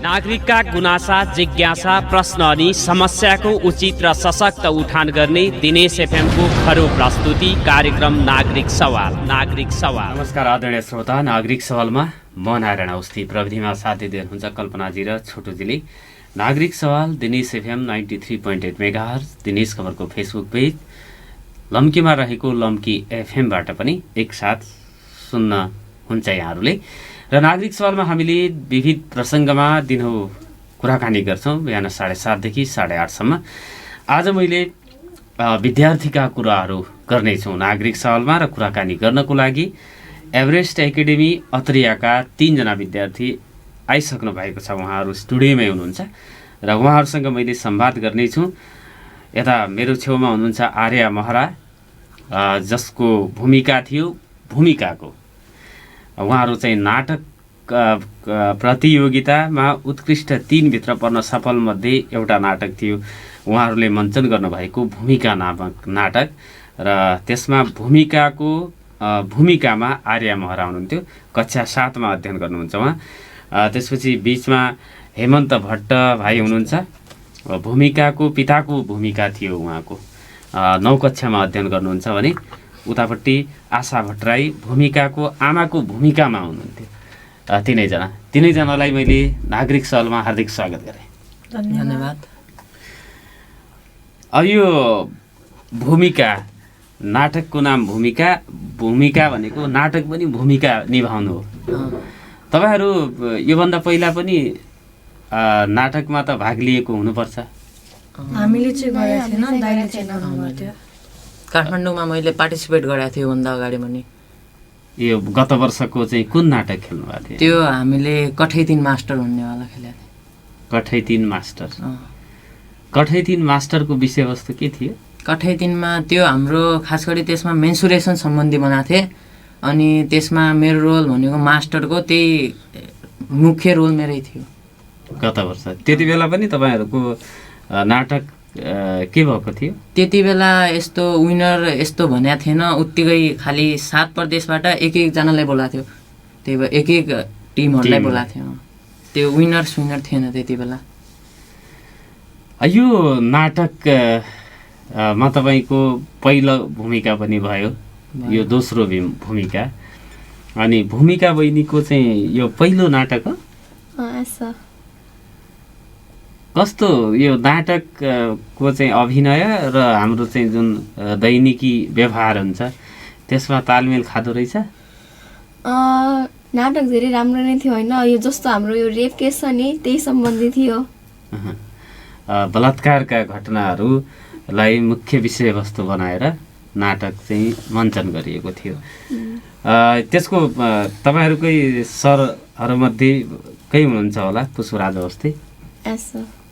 नागरिकका गुनासा, जिज्ञासा, प्रश्न अनि समस्याको उचित र सशक्त उठान गर्ने दिनेश एफएमको खरो प्रस्तुति कार्यक्रम नागरिक सवाल। नमस्कार आदरणीय श्रोता, नागरिक सवालमा म नारायण अवस्थी, प्रविधिमा साथ दिँदै हुनुहुन्छ कल्पनाजी र छोटुजीले। नागरिक सवाल दिनेश एफएम 93.8 मेगाहर्ज, दिनेश खबरको फेसबुक पेज, लम्कीमा रहेको लम्की एफएमबाट पनि एकसाथ सुन्न हुन्छ यहाँहरूले। र नागरिक सवालमा हामीले विविध प्रसङ्गमा दिनहुँ कुराकानी गर्छौँ, बिहान 7:30 देखि 8:30सम्म। आज मैले विद्यार्थीका कुराहरू गर्नेछौँ नागरिक सवालमा, र कुराकानी गर्नको लागि एभरेस्ट एकाडेमी अत्रियाका 3 जना विद्यार्थी आइसक्नु भएको छ। उहाँहरू स्टुडियोमै हुनुहुन्छ र उहाँहरूसँग मैले संवाद गर्नेछु। यता मेरो छेउमा हुनुहुन्छ आर्या महरा, जसको भूमिका थियो भूमिकाको। उहाँहरू चाहिँ नाटक प्रतियोगितामा उत्कृष्ट 3 भित्र पर्न सफल मध्ये एउटा नाटक थियो उहाँहरूले मञ्चन गर्नुभएको भूमिका नामक नाटक, र त्यसमा भूमिकामा आर्या महरा हुनुहुन्थ्यो। कक्षा 7 मा अध्ययन गर्नुहुन्छ उहाँ। त्यसपछि बिचमा हेमन्त भट्ट भाइ हुनुहुन्छ, भूमिकाको पिताको भूमिका थियो उहाँको, 9 कक्षामा अध्ययन गर्नुहुन्छ भने उतापट्टि आशा भट्टराई भूमिकाको आमाको भूमिकामा हुनुहुन्थ्यो। तिनैजनालाई मैले नागरिक सवालमा हार्दिक स्वागत गरेँ। धन्यवाद। अब यो भूमिका, नाटकको नाम भूमिका भनेको नाटक पनि भूमिका निभाउनु हो। तपाईहरू योभन्दा पहिला पनि नाटकमा त भाग लिएको हुनुपर्छ। हामीले चाहिँ गरेको थिएन, दाइले चाहिँ गर्नुभएको थियो। काठमाडौँमा मैले पार्टिसिपेट गरेको थिएँ योभन्दा अगाडि पनि। यो गत वर्षको चाहिँ कुन नाटक खेल्नु भएको थियो? त्यो हामीले कठै 3 मास्टर भन्नेवाला खेलेको थियौँ। कठै 3 मास्टर। कठै 3 मास्टरको विषयवस्तु के थियो? कठै 3 मा त्यो हाम्रो खास गरी त्यसमा मेन्सुरेसन सम्बन्धी बनाएको थिएँ, अनि त्यसमा मेरो रोल भनेको मास्टरको, त्यही मुख्य रोल मेरै थियो गत वर्ष। त्यति बेला पनि तपाईँहरूको नाटक के भएको थियो? त्यति बेला यस्तो विनर यस्तो भनेको थिएन, उत्तिकै खालि 7 प्रदेशबाट एक-एकजनालाई बोलाएको थियो। त्यही भएर एक-एक टिमहरूलाई बोलाएको थियो। त्यो विनर थिएन त्यति बेला। यो नाटकमा तपाईँको पहिलो भूमिका पनि भयो, यो दोस्रो भूमिका, अनि भूमिका बहिनीको चाहिँ यो पहिलो नाटक हो। कस्तो यो नाटकको चाहिँ अभिनय र हाम्रो चाहिँ जुन दैनिकी व्यवहार हुन्छ त्यसमा तालमेल खाँदो रहेछ? नाटक धेरै राम्रो नै थियो होइन। यो जस्तो हाम्रो यो रेप केस छ नि, त्यही सम्बन्धी थियो। बलात्कारका घटनाहरूलाई मुख्य विषयवस्तु बनाएर नाटक चाहिँ मञ्चन गरिएको थियो। त्यसको तपाईँहरूकै सरहरूमध्ये कोही हुनुहुन्छ होला, पुष्पराज अवस्थी,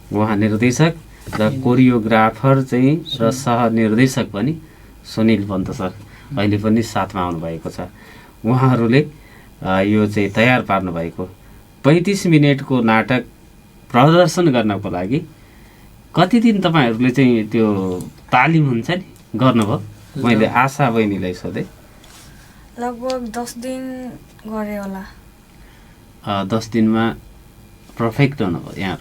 उहाँ निर्देशक र कोरियोग्राफर चाहिँ र सहनिर्देशक पनि सुनिल पन्त सर अहिले पनि साथमा आउनुभएको छ। उहाँहरूले यो चाहिँ तयार पार्नु भएको 35 मिनटको नाटक प्रदर्शन गर्नको लागि कति दिन तपाईँहरूले चाहिँ त्यो तालिम हुन्छ नि गर्नुभयो? मैले आशा बहिनीलाई सोधेँ। लगभग 10 दिन गरे होला। 10 दिनमा पर्फेक्ट हुनुभयो यहाँ।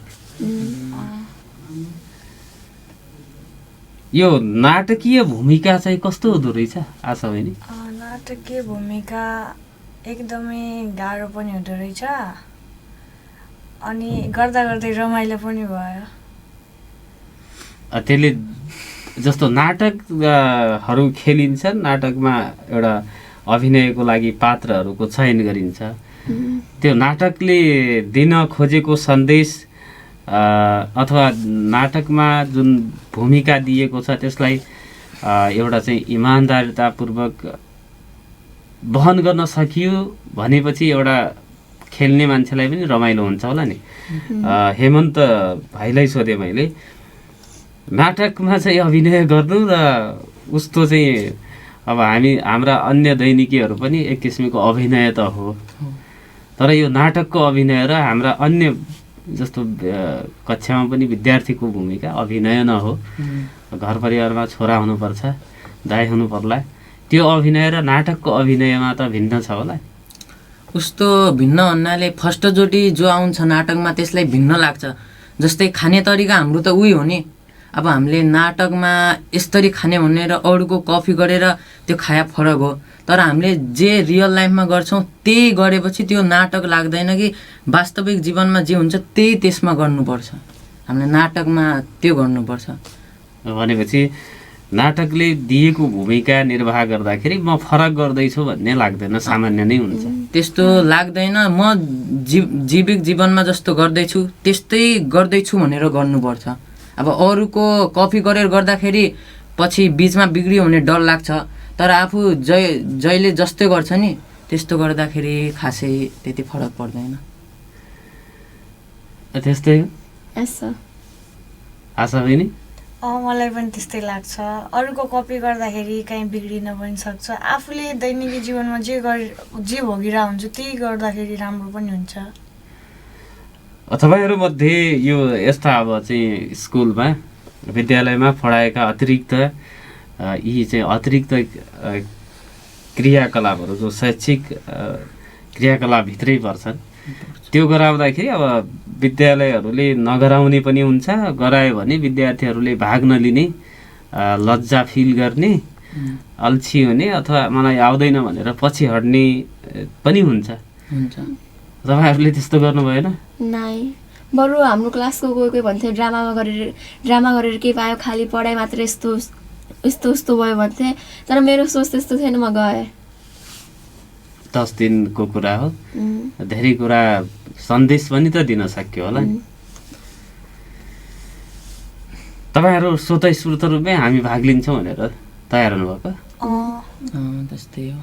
यो नाटकीय भूमिका चाहिँ कस्तो हुँदो रहेछ आशा बहिनी? नाटकीय भूमिका एकदमै गाह्रो पनि हुँदो रहेछ, अनि गर्दा गर्दै रमाइलो पनि भयो। त्यसले जस्तो नाटकहरू खेलिन्छन्, नाटकमा एउटा अभिनयको लागि पात्रहरूको चयन गरिन्छ, त्यो नाटकले दिन खोजेको सन्देश अथवा नाटकमा जुन भूमिका दिएको छ त्यसलाई एउटा चाहिँ इमान्दारितापूर्वक वहन गर्न सकियो भनेपछि एउटा खेल्ने मान्छेलाई पनि रमाइलो हुन्छ होला नि। हेमन्त भाइलाई सोधेँ मैले, नाटकमा चाहिँ अभिनय गर्नु र उस्तो चाहिँ अब हाम्रा अन्य दैनिकीहरू पनि एक किसिमको अभिनय त हो, तर यो नाटकको अभिनय र हाम्रा अन्य जस्तो कक्षामा पनि विद्यार्थीको भूमिका अभिनय न हो। घर परिवारमा छोरा हुनुपर्छ, दाइ हुनु पर्ला, त्यो अभिनय र नाटकको अभिनयमा त भिन्न छ होला। उस्तो भिन्न भन्नाले फर्स्टचोटि जो आउँछ नाटकमा त्यसलाई भिन्न लाग्छ। जस्तै खाने तरिका हाम्रो त उही हो नि। अब हामीले नाटकमा यसरी खाने भनेर अरूको कपी गरेर त्यो खाया फरक हो। तर हामीले जे रियल लाइफमा गर्छौँ त्यही गरेपछि त्यो नाटक लाग्दैन कि वास्तविक जीवनमा जे हुन्छ त्यही त्यसमा गर्नुपर्छ। हामीले नाटकमा त्यो गर्नुपर्छ। भनेपछि नाटकले दिएको भूमिका निर्वाह गर्दाखेरि म फरक गर्दैछु भन्ने लाग्दैन, सामान्य नै हुन्छ। त्यस्तो लाग्दैन। म जीविक जीवनमा जस्तो गर्दैछु त्यस्तै गर्दैछु भनेर गर्नुपर्छ। अब अरूको कपी गरेर गर्दाखेरि पछि बिचमा बिग्रियो भने डर लाग्छ। तर आफू जहिले जस्तै गर्छ नि त्यस्तो गर्दाखेरि खासै त्यति फरक पर्दैन। त्यस्तै हो यस आशा बहिनी? मलाई पनि त्यस्तै लाग्छ। अरूको कपी गर्दाखेरि कहीँ बिग्रिन पनि सक्छ। आफूले दैनिक जीवनमा जे भोगिरहेको हुन्छ त्यही गर्दाखेरि राम्रो पनि हुन्छ। तपाईँहरूमध्ये यो यस्ता अब चाहिँ स्कुलमा विद्यालयमा पढाएका अतिरिक्त यी चाहिँ अतिरिक्त क्रियाकलापहरू जो शैक्षिक क्रियाकलापभित्रै पर्छन् त्यो गराउँदाखेरि अब विद्यालयहरूले नगराउने पनि हुन्छ, गरायो भने विद्यार्थीहरूले भाग नलिने, लज्जा फिल गर्ने, अल्छी हुने अथवा मलाई आउँदैन भनेर पछि हट्ने पनि हुन्छ। तपाईँहरूले त्यस्तो गर्नु भएन? नाइ, बरु हाम्रो क्लासको कोही कोही भन्थ्यो ड्रामा गरेर के पायो, खालि पढाइ मात्र यस्तो भयो भन्थे। तर मेरो सोच त्यस्तो थिएन, म गएँ। 10 दिनको कुरा हो, धेरै कुरा सन्देश पनि त दिन सक्यो होला नि। तपाईँहरू स्वतः स्फूर्त रूपमै हामी भाग लिन्छौँ भनेर तयार हुनुभएको? त्यस्तै हो।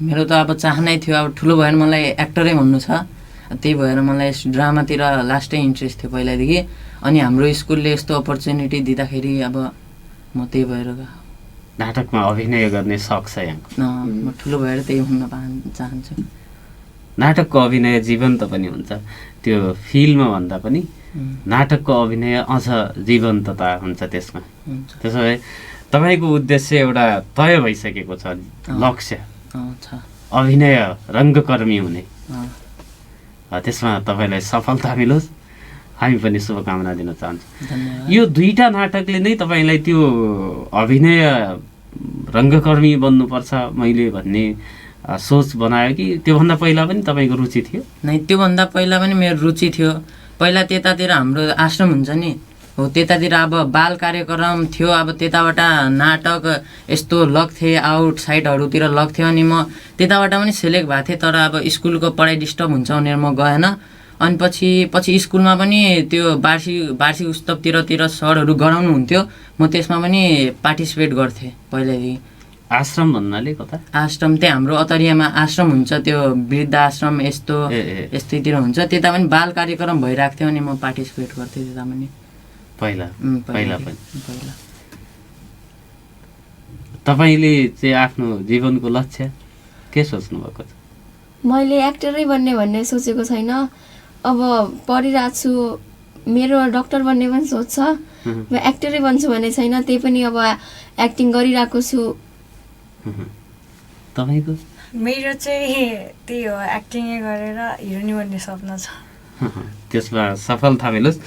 मेरो त अब चाहनै थियो। अब ठुलो भएर मलाई एक्टरै भन्नु छ। त्यही भएर मलाई ड्रामातिर लास्टै इन्ट्रेस्ट थियो पहिलादेखि। अनि हाम्रो स्कुलले यस्तो अपर्च्युनिटी दिँदाखेरि अब म त्यही भएर नाटकमा अभिनय गर्ने शख छ यहाँको? म ठुलो भएर त्यही हुन चाहन्छु। नाटकको अभिनय जीवन्त पनि हुन्छ, त्यो फिल्म भन्दा पनि नाटकको अभिनय अझ जीवन्तता हुन्छ त्यसमा। त्यसो भए तपाईँको उद्देश्य एउटा तय भइसकेको छ, लक्ष्य अभिनय रङ्गकर्मी हुने। त्यसमा तपाईँलाई सफलता मिलोस्, हामी पनि शुभकामना दिन चाहन्छौँ। यो दुईटा नाटकले नै तपाईँलाई त्यो अभिनय रङ्गकर्मी बन्नुपर्छ मैले भन्ने सोच बनायो कि त्योभन्दा पहिला पनि तपाईँको रुचि थियो? नै, त्योभन्दा पहिला पनि मेरो रुचि थियो। पहिला त्यतातिर हाम्रो आश्रम हुन्छ नि हो, त्यतातिर अब बाल कार्यक्रम थियो। अब त्यताबाट नाटक यस्तो लग्थे, आउटसाइडहरूतिर लग्थ्यो। अनि म त्यताबाट पनि सेलेक्ट भएको थिएँ। तर अब स्कुलको पढाइ डिस्टर्ब हुन्छ भनेर म गएन। अनि पछि स्कुलमा पनि त्यो वार्षिक उत्सवतिर सरहरू गराउनु हुन्थ्यो, म त्यसमा पनि पार्टिसिपेट गर्थेँ पहिल्यैदेखि। आश्रम भन्नाले कता? आश्रम त्यहाँ हाम्रो अतरियामा आश्रम हुन्छ, त्यो वृद्ध आश्रम यस्तैतिर हुन्छ। त्यता पनि बाल कार्यक्रम भइरहेको थियो अनि म पार्टिसिपेट गर्थेँ त्यता पनि पहिला पनि। तपाईँले चाहिँ आफ्नो जीवनको लक्ष्य के सोच्नु भएको छ? मैले एक्टरै बन्ने भन्ने सोचेको छैन। अब पढिरहेको छु, मेरो डक्टर बन्ने पनि सोच छ। म एक्टरै बन्छु भन्ने छैन, त्यही पनि अब एक्टिङ गरिरहेको छु। तपाईँको? मेरो चाहिँ त्यही हो, एक्टिङै गरेर हिरोनी बन्ने सपना छ। त्यसमा सफलता मिलोस्।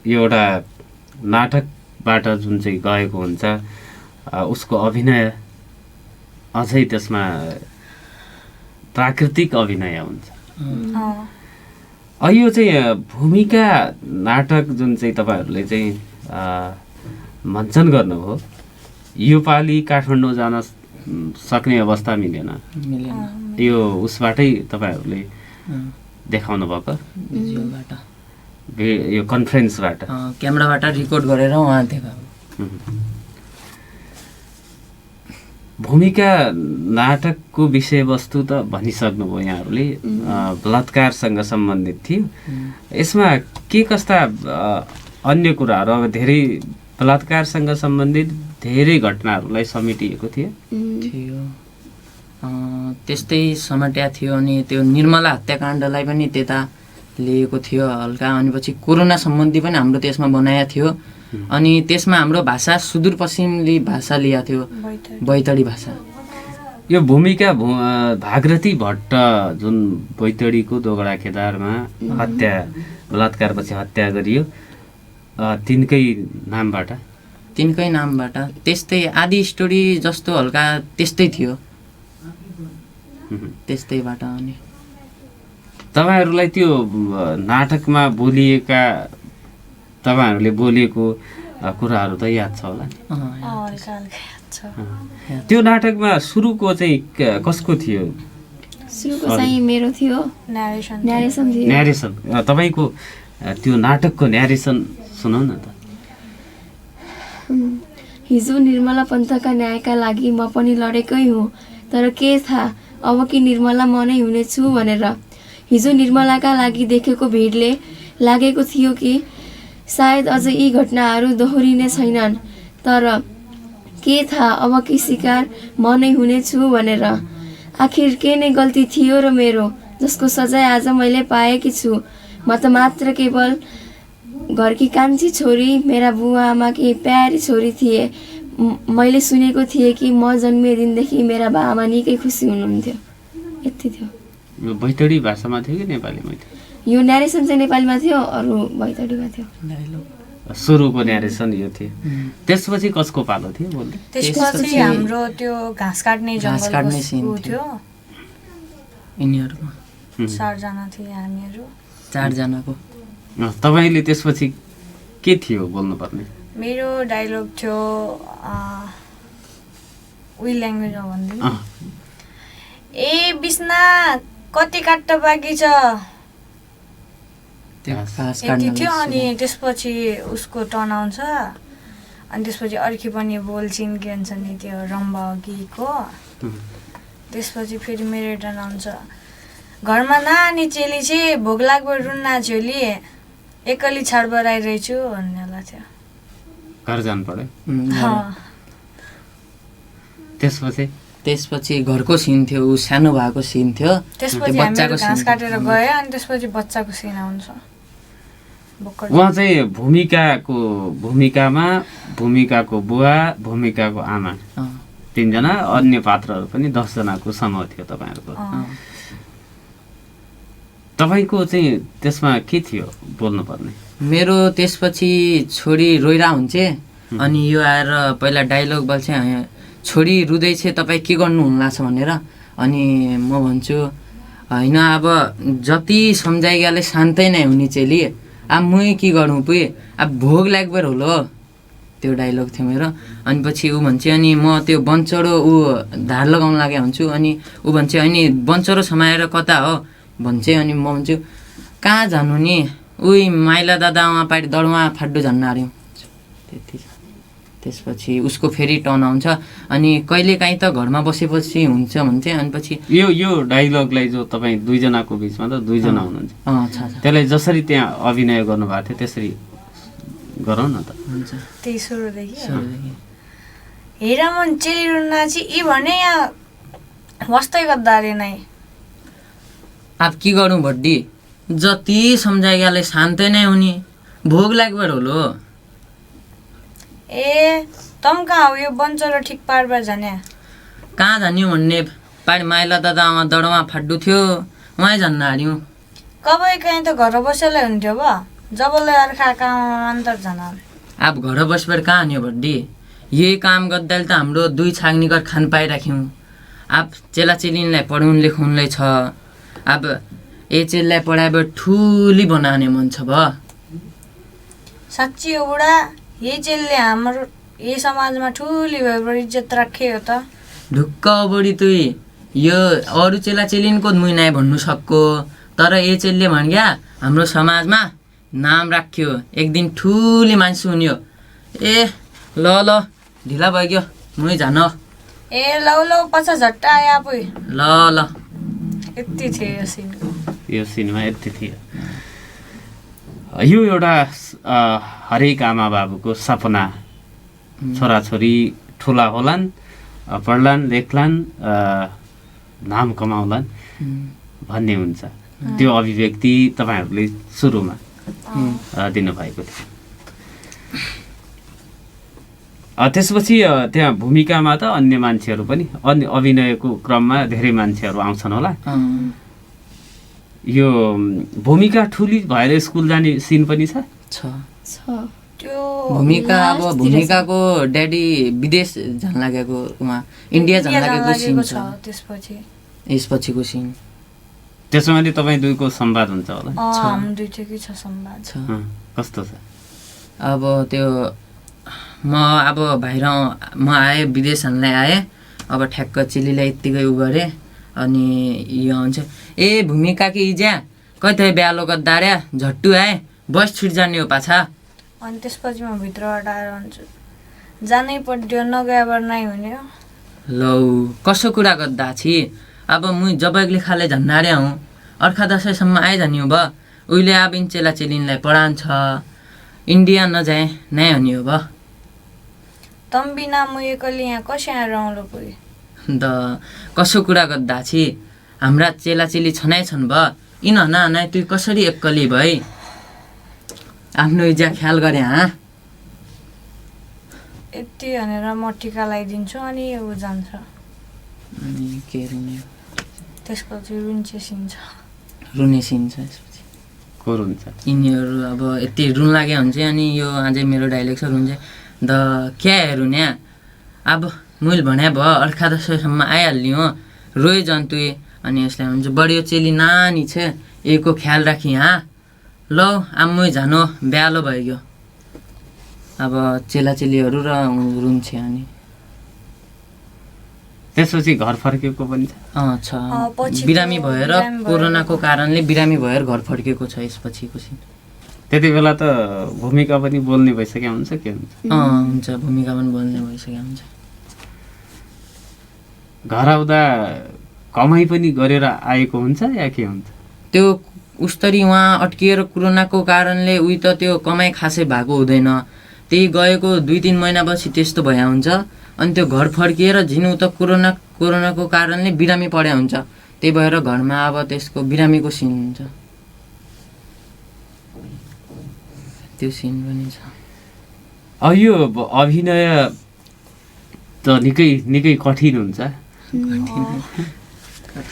यो एउटा नाटकबाट जुन चाहिँ गएको हुन्छ उसको अभिनय अझै त्यसमा प्राकृतिक अभिनय हुन्छ। यो चाहिँ भूमिका नाटक जुन चाहिँ तपाईँहरूले चाहिँ मञ्चन गर्नुभयो, यो पालि काठमाडौँ जान सक्ने अवस्था मिलेन, यो उसबाटै तपाईँहरूले देखाउनु भएको? यो कन्फरेन्सबाट क्यामेराबाट रिकर्ड गरेर उहाँ देखाएको। भूमिका नाटकको विषयवस्तु त भनिसक्नुभयो यहाँहरूले, बलात्कारसँग सम्बन्धित थियो। यसमा के कस्ता अन्य कुराहरू, अब धेरै बलात्कारसँग सम्बन्धित धेरै घटनाहरूलाई समेटिएको थियो? त्यस्तै समेट्या थियो। अनि त्यो निर्मला हत्याकाण्डलाई पनि त्यता लिएको थियो हल्का। अनि पछि कोरोना सम्बन्धी पनि हाम्रो त्यसमा बनाएको थियो। अनि त्यसमा हाम्रो भाषा सुदूरपश्चिमली भाषा लिएको थियो, बैतडी भाषा। यो भूमिका भागरथी भट्ट जुन बैतडीको दोगडा खेदारमा हत्या बलात्कारपछि हत्या गरियो तिनकै नामबाट त्यस्तै आदि स्टोरी जस्तो हल्का त्यस्तै थियो त्यस्तैबाट अनि तपाईँहरूलाई त्यो नाटकमा बोलिएका तपाईँहरूले बोलेको कुराहरू त याद छ होला नि हल्का हल्का याद छ। त्यो नाटकमा सुरुको चाहिँ कसको थियो सुरुको चाहिँ मेरो थियो न्यारेसन थियो। न्यारेसन तपाईँको त्यो नाटकको न्यारेसन सुनाउ न त। हिजो निर्मला पन्थका न्यायका लागि म पनि लडेकै हुँ, तर के थाहा अब कि निर्मला म नै हुनेछु भनेर। हिजो निर्मलाका लागि देखेको भिडले लागेको थियो कि सायद अझ यी घटनाहरू दोहोरिने छैनन्, तर के थाहा अब कि शिकार म नै हुनेछु भनेर। आखिर के नै गल्ती थियो र मेरो, जसको सजाय आज मैले पाएकी छु। म त मात्र केवल घरकी कान्छी छोरी, मेरा बुवा आमाकी प्यारी छोरी थिए। मैले सुनेको थिएँ कि म जन्मिए दिनदेखि मेरा बाबा निकै खुसी हुनुहुन्थ्यो। यति थियो। यो बैतडी भाषामा थियो कि नेपालीमा थियो? यो न्यारेसन चाहिँ नेपालीमा थियो, अरू बैतडीमा थियो। सुरुको न्यारेसन यो थियो। त्यसपछि कसको पालो थियो बोल्दै? त्यसपछि हाम्रो त्यो घाँस काट्ने जङ्गलको थियो। यिनीहरूको 4 जना थिए हामीहरू। 4 जनाको। तपाईँले त्यसपछि के थियो बोल्नुपर्ने? मेरो डायलग थियो उही ल्याङ्ग्वेजमा भन्दिनँ। ए बिस्ना कति काट्ट बाँकी छ यति थियो। अनि त्यसपछि उसको टर्न आउँछ, अनि त्यसपछि अर्की पनि बोल्छिन् के भन्छ नि त्यो रम्बा अघिको। त्यसपछि फेरि मेरो टर्न आउँछ, घरमा नानी चेली चाहिँ भोग लाग्यो रुन्ना झोली एक्लै छाड बराइरहेछु भन्नेला थियो। घर जानु पर्यो। त्यसपछि घरको सिन थियो, ऊ सानो भएको सिन थियो। त्यसपछि हामीहरू घाँस काटेर गयो, अनि त्यसपछि बच्चाको सिन आउँछ। उहाँ चाहिँ भूमिकाको बुवा, भूमिकाको आमा, 3 जना, अन्य पात्रहरू पनि 10 जनाको समूह थियो तपाईँहरूको। तपाईँको चाहिँ त्यसमा के थियो बोल्नुपर्ने? मेरो त्यसपछि छोरी रोइरा हुन्छे, अनि यो आएर पहिला डायलग बोल्छ, छोरी रुँदैछ तपाईँ के गर्नुहुन्न छ भनेर। अनि म भन्छु होइन अब जति सम्झाइगाले शान्तै नै हुने चेली, अब मै के गर्नु पुगे, अब भोग लाग्बर होलो। त्यो डायलग थियो मेरो। अनि पछि ऊ भन्छ, अनि म त्यो बन्चरो ऊ धार लगाउन लागेको हुन्छु, अनि ऊ भन्छ अनि बन्चरो समाएर कता हो भन्छ। अनि म भन्छु कहाँ जानु नि, उही माइला दादा उहाँ पाटी दडुवा फाड्डु झन्न आर्यौँ। त्यति। त्यसपछि उसको फेरि टर्न आउँछ, अनि कहिलेकाहीँ त घरमा बसेपछि हुन्छ भन्छ। अनि पछि यो डायलगलाई जो तपाईँ 2 जनाको बिचमा त 2 जना हुनुहुन्छ, त्यसलाई जसरी त्यहाँ अभिनय गर्नुभएको थियो त्यसरी गरौँ न त। हुन्छ त्यही सुरुदेखि हेर मन चेली रुन्नाची यी भने यहाँ वास्तै गद्दा अरे नै। अब के गरौँ भड्डी, जति सम्झाइगाले शान्तै नै हुने, भोग लाग्बर होलो। ए तम कहाँ हो यो बन्चरो ठिक पार्बर जाने? कहाँ जान्यो भन्ने पाडी माइला दादा आमा दडमा फाड्डु थियो, उहाँ झन्न हार्यौँ। कबै कहीँ त घर बसेलै हुन्थ्यो बा, जबले अर्खा काम अन्तर जान। अब घर बसबर कहाँ हान्यो भड्डी, यही काम गर्दा त हाम्रो 2 छाग्निकर खान पाइराख्यौँ। अब चेलाचेलीलाई पढाउन लेखाउनलाई छ, अब ए चेलीलाई पढाएर ठुली बनाउने मन छ भ। साँच्ची हो बुढा, यही चेलले हाम्रो यही समाजमा ठुली भएर इज्जत राखे हो त। ढुक्क बढी तुई यो अरू चेलाचेलिनको मुइनाइ भन्नु सक्को, तर ए चेलले भन्या हाम्रो समाजमा नाम राख्यो, एक दिन ठुली मान्छे हुन्यो। ए ल ढिला भइगयो, मुइ जान। ए लौ पछि झट्टा आयो आफै। ल यति थियो यो सिनमा यति थियो। यो एउटा हरेक आमा बाबुको सपना, छोराछोरी ठुला होलान्, पढ्लान्, लेख्लान्, नाम कमाउलान् भन्ने हुन्छ। त्यो अभिव्यक्ति तपाईँहरूले सुरुमा दिनुभएको थियो। त्यसपछि त्यहाँ भूमिकामा त अन्य मान्छेहरू पनि अन्य अभिनयको क्रममा धेरै मान्छेहरू आउँछन् होला। यो भूमिका ठुली भएर स्कुल जाने सिन पनि छ। त्यो भूमिका अब भूमिकाको ड्याडी विदेश जान लागेको, उहाँ इन्डिया जान लागेको सिन छ त्यसपछि यसपछिको सिन। त्यसो भने तपाईँ दुईको संवाद हुन्छ होला। हामी दुईटैकै छ संवाद। कस्तो छ? अब त्यो म अब बाहिर म आएँ, विदेश हान्दै आएँ, अब ठ्याक्क चेलीलाई यत्तिकै उ गरेँ। अनि यो हुन्छ ए भूमिका कि इज्या कतै ब्यालो गद्दा रे झट्टु आए बस छिट जाने हो पाछा। अनि त्यसपछि म भित्रबाट आएर भन्छु जानै पर्यो नगएबाट नै हुने हो। लौ कसो कुरा गर्दा छि, अब मुई जबैगले खाले झन्नारे हूँ, अर्खा दसैँसम्म आइजाने हो ब उहिले आबिन चेला चेलिनलाई पढान्छ, इन्डिया नजाए नै हुने हो ब। तम बिना म एक्लै यहाँ कसै आएर आउँलो पुगे द कसो कुरा गर्दा छि, हाम्रा चेला चेली छनाइ छन् ब, यिन हना हनाइ तुई कसरी एक्कली भई आफ्नो इज्जा ख्याल गरे हाँ। यति भनेर म टिका लगाइदिन्छु अनि ऊ जान्छ। अनि के रुने त्यसपछि रुन्चे सिन्छ। रुने सिन छ यसपछि। को रुन्छ? यिनीहरू अब यति रुन लागे हुन्छ। अनि यो अझै मेरो डाइलेक्ट छ रुन्छ द क्या है रुन्या, अब मैले भने भयो अर्खा दसैँसम्म आइहाल्ने हो, रोइ जन्तुए। अनि यसलाई हुन्छ बढियो चेली नानी छ एको ख्याल राखी हाँ, लौ आम्मै जानो ब्यालो भइगयो। अब चेला चेलीहरू र रुन्छ। अनि त्यसपछि घर फर्केको पनि छ बिरामी भएर, कोरोनाको कारणले बिरामी भएर घर फर्केको छ यसपछिको सिन। त्यति बेला त भूमिका पनि बोल्ने भइसक्यो हुन्छ के हुन्छ? हुन्छ भूमिका पनि बोल्ने भइसक्यो हुन्छ। घर आउँदा कमाइ पनि गरेर आएको हुन्छ या के हुन्छ? त्यो उस्तरी उहाँ अड्किएर कोरोनाको कारणले उही त त्यो कमाइ खासै भएको हुँदैन, त्यही गएको 2-3 महिनापछि त्यस्तो भए हुन्छ। अनि त्यो घर फर्किएर झिनु त कोरोनाको कारणले बिरामी पढ्या हुन्छ, त्यही भएर घरमा अब त्यसको बिरामीको सिन हुन्छ। त्यो सिन पनि छ। यो अभिनय त निकै कठिन हुन्छ।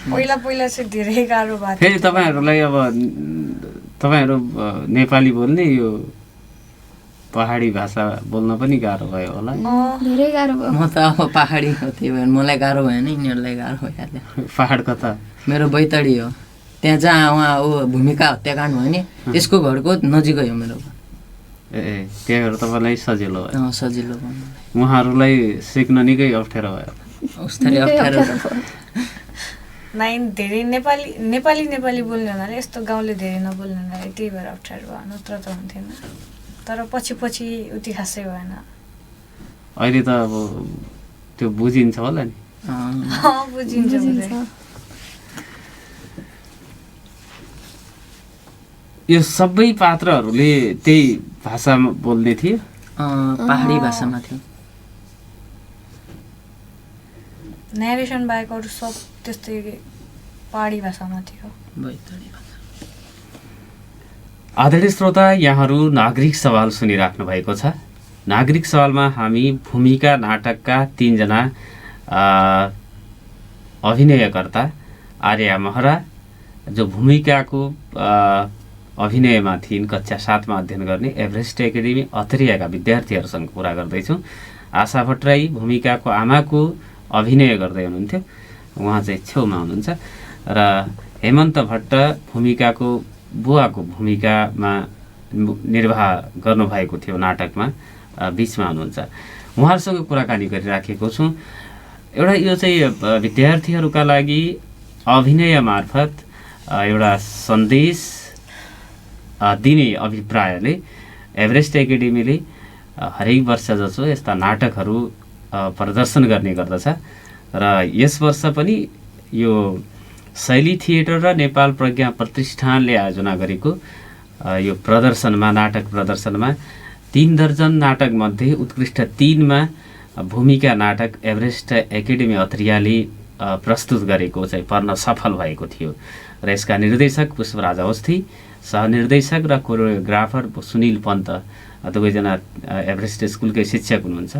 पहिला चाहिँ धेरै गाह्रो भएको। फेरि तपाईँहरूलाई अब तपाईँहरू नेपाली बोल्ने यो पहाडी भाषा बोल्न पनि गाह्रो भयो होला। धेरै गाह्रो भयो। म त अब पहाडी हो, त्यही भएर मलाई गाह्रो भएन, यिनीहरूलाई गाह्रो भइहाल्यो। पहाड कता? मेरो बैतडी हो, त्यहाँ जहाँ उहाँ भूमिका हत्याकाण्ड भयो नि त्यसको घरको नजिकै हो मेरो। ए त्यही भएर तपाईँलाई सजिलो भयो। सजिलो भयो। उहाँहरूलाई सिक्न निकै अप्ठ्यारो भयो। उस्तै अप्ठ्यारो नाइ धेरै नेपाली बोल्ने हुनाले यस्तो गाउँले धेरै नबोल्ने हुनाले त्यही भएर अप्ठ्यारो भयो, नत्र त हुन्थेन। तर पछि उति खासै भएन। अहिले त अब त्यो बुझिन्छ होला नि। बुझिन्छ। यो सबै पात्रहरूले त्यही भाषामा बोल्ने थिए? पहाडी भाषामा थियो। न्यारेसन बाहेक अरू सब त्यस्तै पहाडी भाषामा थियो। आदरणीय श्रोता, यहाँहरू नागरिक सवाल सुनिराख्नु भएको छ। नागरिक सवालमा हामी भूमिका नाटकका 3 जना अभिनयकर्ता आर्या महरा जो भूमिकाको अभिनयमा थिइन्, कक्षा 7 मा अध्ययन गर्ने एभरेस्ट एकाडेमी अत्रियाका विद्यार्थीहरूसँग कुरा गर्दैछौँ। आशा भट्टराई भूमिकाको आमाको अभिनय गर्दै हुनुहुन्थ्यो, उहाँ चाहिँ छेउमा हुनुहुन्छ। र हेमन्त भट्ट भूमिकाको बुवाको भूमिकामा निर्वाह गर्नुभएको थियो नाटकमा, बिचमा हुनुहुन्छ। उहाँहरूसँग कुराकानी गरिराखेको छौँ। एउटा यो चाहिँ विद्यार्थीहरूका लागि अभिनय मार्फत एउटा सन्देश दिने अभिप्रायले एभरेस्ट एकाडेमीले हरेक वर्ष जसो यस्ता नाटकहरू प्रदर्शन गर्ने गर्दछ। र यस वर्ष पनि यो शैली थिएटर र नेपाल प्रज्ञा प्रतिष्ठानले आयोजना गरेको यो प्रदर्शनमा, नाटक प्रदर्शनमा 3 दर्जन नाटकमध्ये उत्कृष्ट 3 मा भूमिका नाटक एभरेस्ट एकाडेमी अत्रियाले प्रस्तुत गरेको चाहिँ पर्न सफल भएको थियो। र यसका निर्देशक पुष्पराज अवस्थी, सहनिर्देशक र कोरियोग्राफर सुनिल पन्त, दुवैजना एभरेस्ट स्कुलकै शिक्षक हुनुहुन्छ।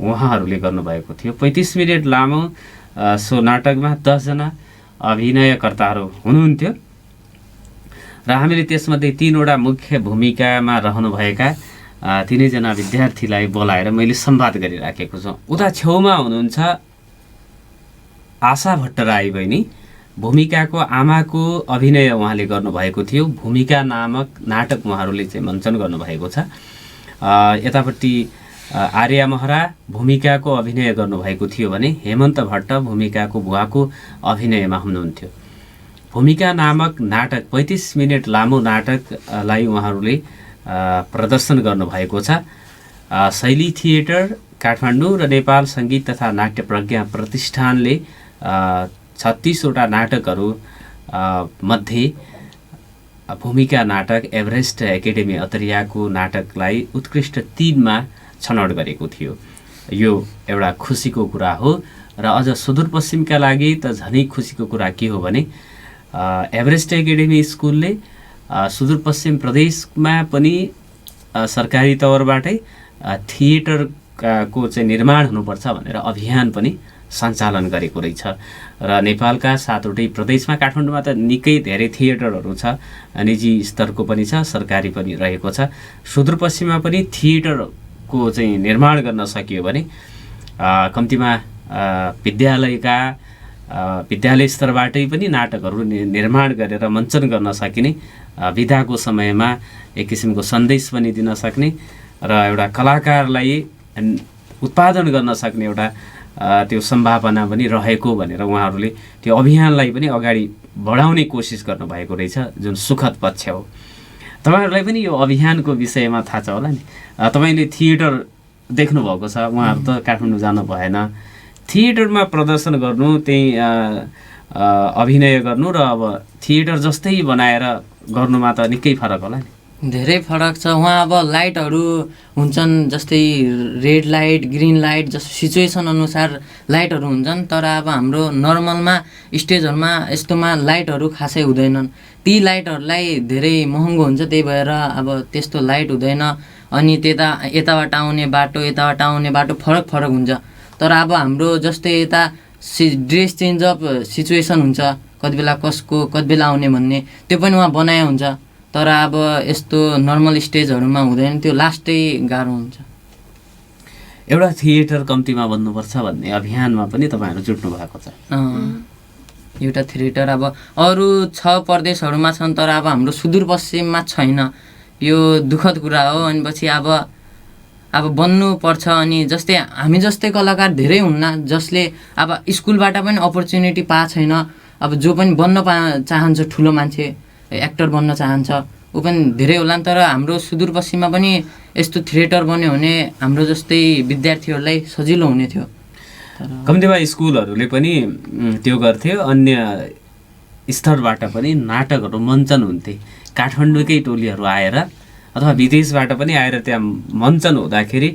उहाँहरूले गर्नुभएको थियो। 35 मिनट लामो सो नाटकमा 10 जना अभिनयकर्ताहरू हुनुहुन्थ्यो र हामीले त्यसमध्ये 3 वटा मुख्य भूमिकामा रहनुभएका 3 जना विद्यार्थीलाई बोलाएर मैले संवाद गरिराखेको छु। उता छेउमा हुनुहुन्छ आशा भट्टराई बहिनी, भूमिकाको आमाको अभिनय उहाँले गर्नुभएको थियो। भूमिका नामक नाटक उहाँहरूले चाहिँ मञ्चन गर्नुभएको छ। यतापट्टि आर्या महरा भूमिकाको अभिनय गर्नुभएको थियो भने हेमन्त भट्ट भूमिकाको बुवाको अभिनयमा हुनुहुन्थ्यो। भूमिका नामक नाटक 35 मिनट लामो नाटकलाई उहाँहरूले प्रदर्शन गर्नुभएको छ। शैली थिएटर काठमाडौँ र नेपाल सङ्गीत तथा नाट्य प्रज्ञा प्रतिष्ठानले 36 वटा नाटकहरू मध्ये भूमिका नाटक एभरेस्ट एकाडेमी अत्रियाको नाटकलाई उत्कृष्ट 3 मा छनौट गरेको थियो। यो एउटा खुसीको कुरा हो र अझ सुदूरपश्चिमका लागि त झनै खुसीको कुरा के हो भने एभरेस्ट एकाडेमी स्कुलले सुदूरपश्चिम प्रदेशमा पनि सरकारी तौरबाटै थिएटरको चाहिँ निर्माण हुनुपर्छ भनेर अभियान पनि सञ्चालन गरेको रहेछ र नेपालका 7 वटै प्रदेशमा काठमाडौँमा त निकै धेरै थिएटरहरू छ, निजी स्तरको पनि छ, सरकारी पनि रहेको छ। सुदूरपश्चिममा पनि थिएटरको चाहिँ निर्माण गर्न सकियो भने कम्तीमा विद्यालय स्तरबाटै पनि नाटकहरू निर्माण गरेर मञ्चन गर्न सकिने, विधाको समयमा एक किसिमको सन्देश पनि दिन सक्ने र एउटा कलाकारलाई उत्पादन गर्न सक्ने एउटा त्यो सम्भावना पनि रहेको भनेर उहाँहरूले त्यो अभियानलाई पनि अगाडि बढाउने कोसिस गर्नुभएको रहेछ, जुन सुखद पक्ष हो। तपाईँहरूलाई पनि यो अभियानको विषयमा थाहा छ होला नि। तपाईँले थिएटर देख्नुभएको छ, उहाँहरू त काठमाडौँ जानु भएन। थिएटरमा प्रदर्शन गर्नु, त्यही अभिनय गर्नु र अब थिएटर जस्तै बनाएर गर्नुमा त निकै फरक होला नि। धेरै फरक छ। उहाँ अब लाइटहरू हुन्छन्, जस्तै रेड लाइट, ग्रिन लाइट, जस्तो सिचुएसन अनुसार लाइटहरू हुन्छन्। तर अब हाम्रो नर्मलमा स्टेजहरूमा यस्तोमा लाइटहरू खासै हुँदैनन्। ती लाइटहरूलाई धेरै महँगो हुन्छ, त्यही भएर अब त्यस्तो लाइट हुँदैन। अनि यताबाट आउने बाटो फरक हुन्छ। तर अब हाम्रो जस्तै यता ड्रेस चेन्ज अफ सिचुएसन हुन्छ, कति बेला कसको कति बेला आउने भन्ने, त्यो पनि उहाँ बनाए हुन्छ। तर अब यस्तो नर्मल स्टेजहरूमा हुँदैन, त्यो लास्टै गाह्रो हुन्छ। एउटा थिएटर कम्तीमा बन्नुपर्छ भन्ने अभियानमा पनि तपाईँहरू जुट्नु भएको छ। एउटा थिएटर अब अरू 6 प्रदेशहरूमा छन्, तर अब हाम्रो सुदूरपश्चिममा छैन। यो दुःखद कुरा हो। अनि पछि अब बन्नुपर्छ। अनि जस्तै हामी जस्तै कलाकार धेरै हुन्न, जसले अब स्कुलबाट पनि अपर्च्युनिटी पाएको छैन। अब जो पनि बन्न चाहन्छ, ठुलो मान्छे एक्टर बन्न चाहन्छ, ऊ पनि धेरै होला नि। तर हाम्रो सुदूरपश्चिममा पनि यस्तो थिएटर बन्यो भने हाम्रो जस्तै विद्यार्थीहरूलाई सजिलो हुने थियो। कम्तीमा स्कुलहरूले पनि त्यो गर्थ्यो, अन्य स्तरबाट पनि नाटकहरू मञ्चन हुन्थे। काठमाडौँकै टोलीहरू आएर अथवा विदेशबाट पनि आएर त्यहाँ मञ्चन हुँदाखेरि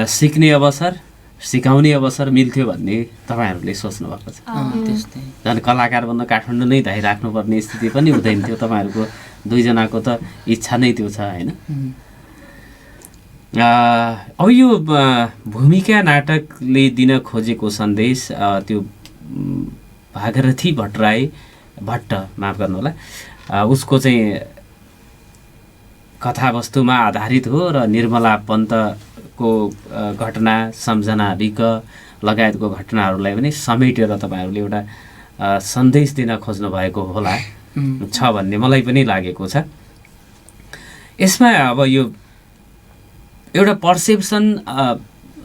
सिक्ने अवसर, सिकाउने अवसर मिल्थ्यो भन्ने तपाईँहरूले सोच्नु भएको छ। त्यस्तै झन् कलाकार बन्न काठमाडौँ नै धाइराख्नुपर्ने स्थिति पनि हुँदैन थियो। तपाईँहरूको 2 जनाको त इच्छा नै त्यो छ होइन। अब यो भूमिका नाटकले दिन खोजेको सन्देश, त्यो भागरथी भट्ट माफ गर्नु होला, उसको चाहिँ कथावस्तुमा आधारित हो र निर्मला पन्तको घटना, सम्झना विक लगायतको घटनाहरूलाई पनि समेटेर तपाईँहरूले एउटा सन्देश दिन खोज्नु भएको होला छ भन्ने मलाई पनि लागेको छ। यसमा अब यो एउटा पर्सेप्सन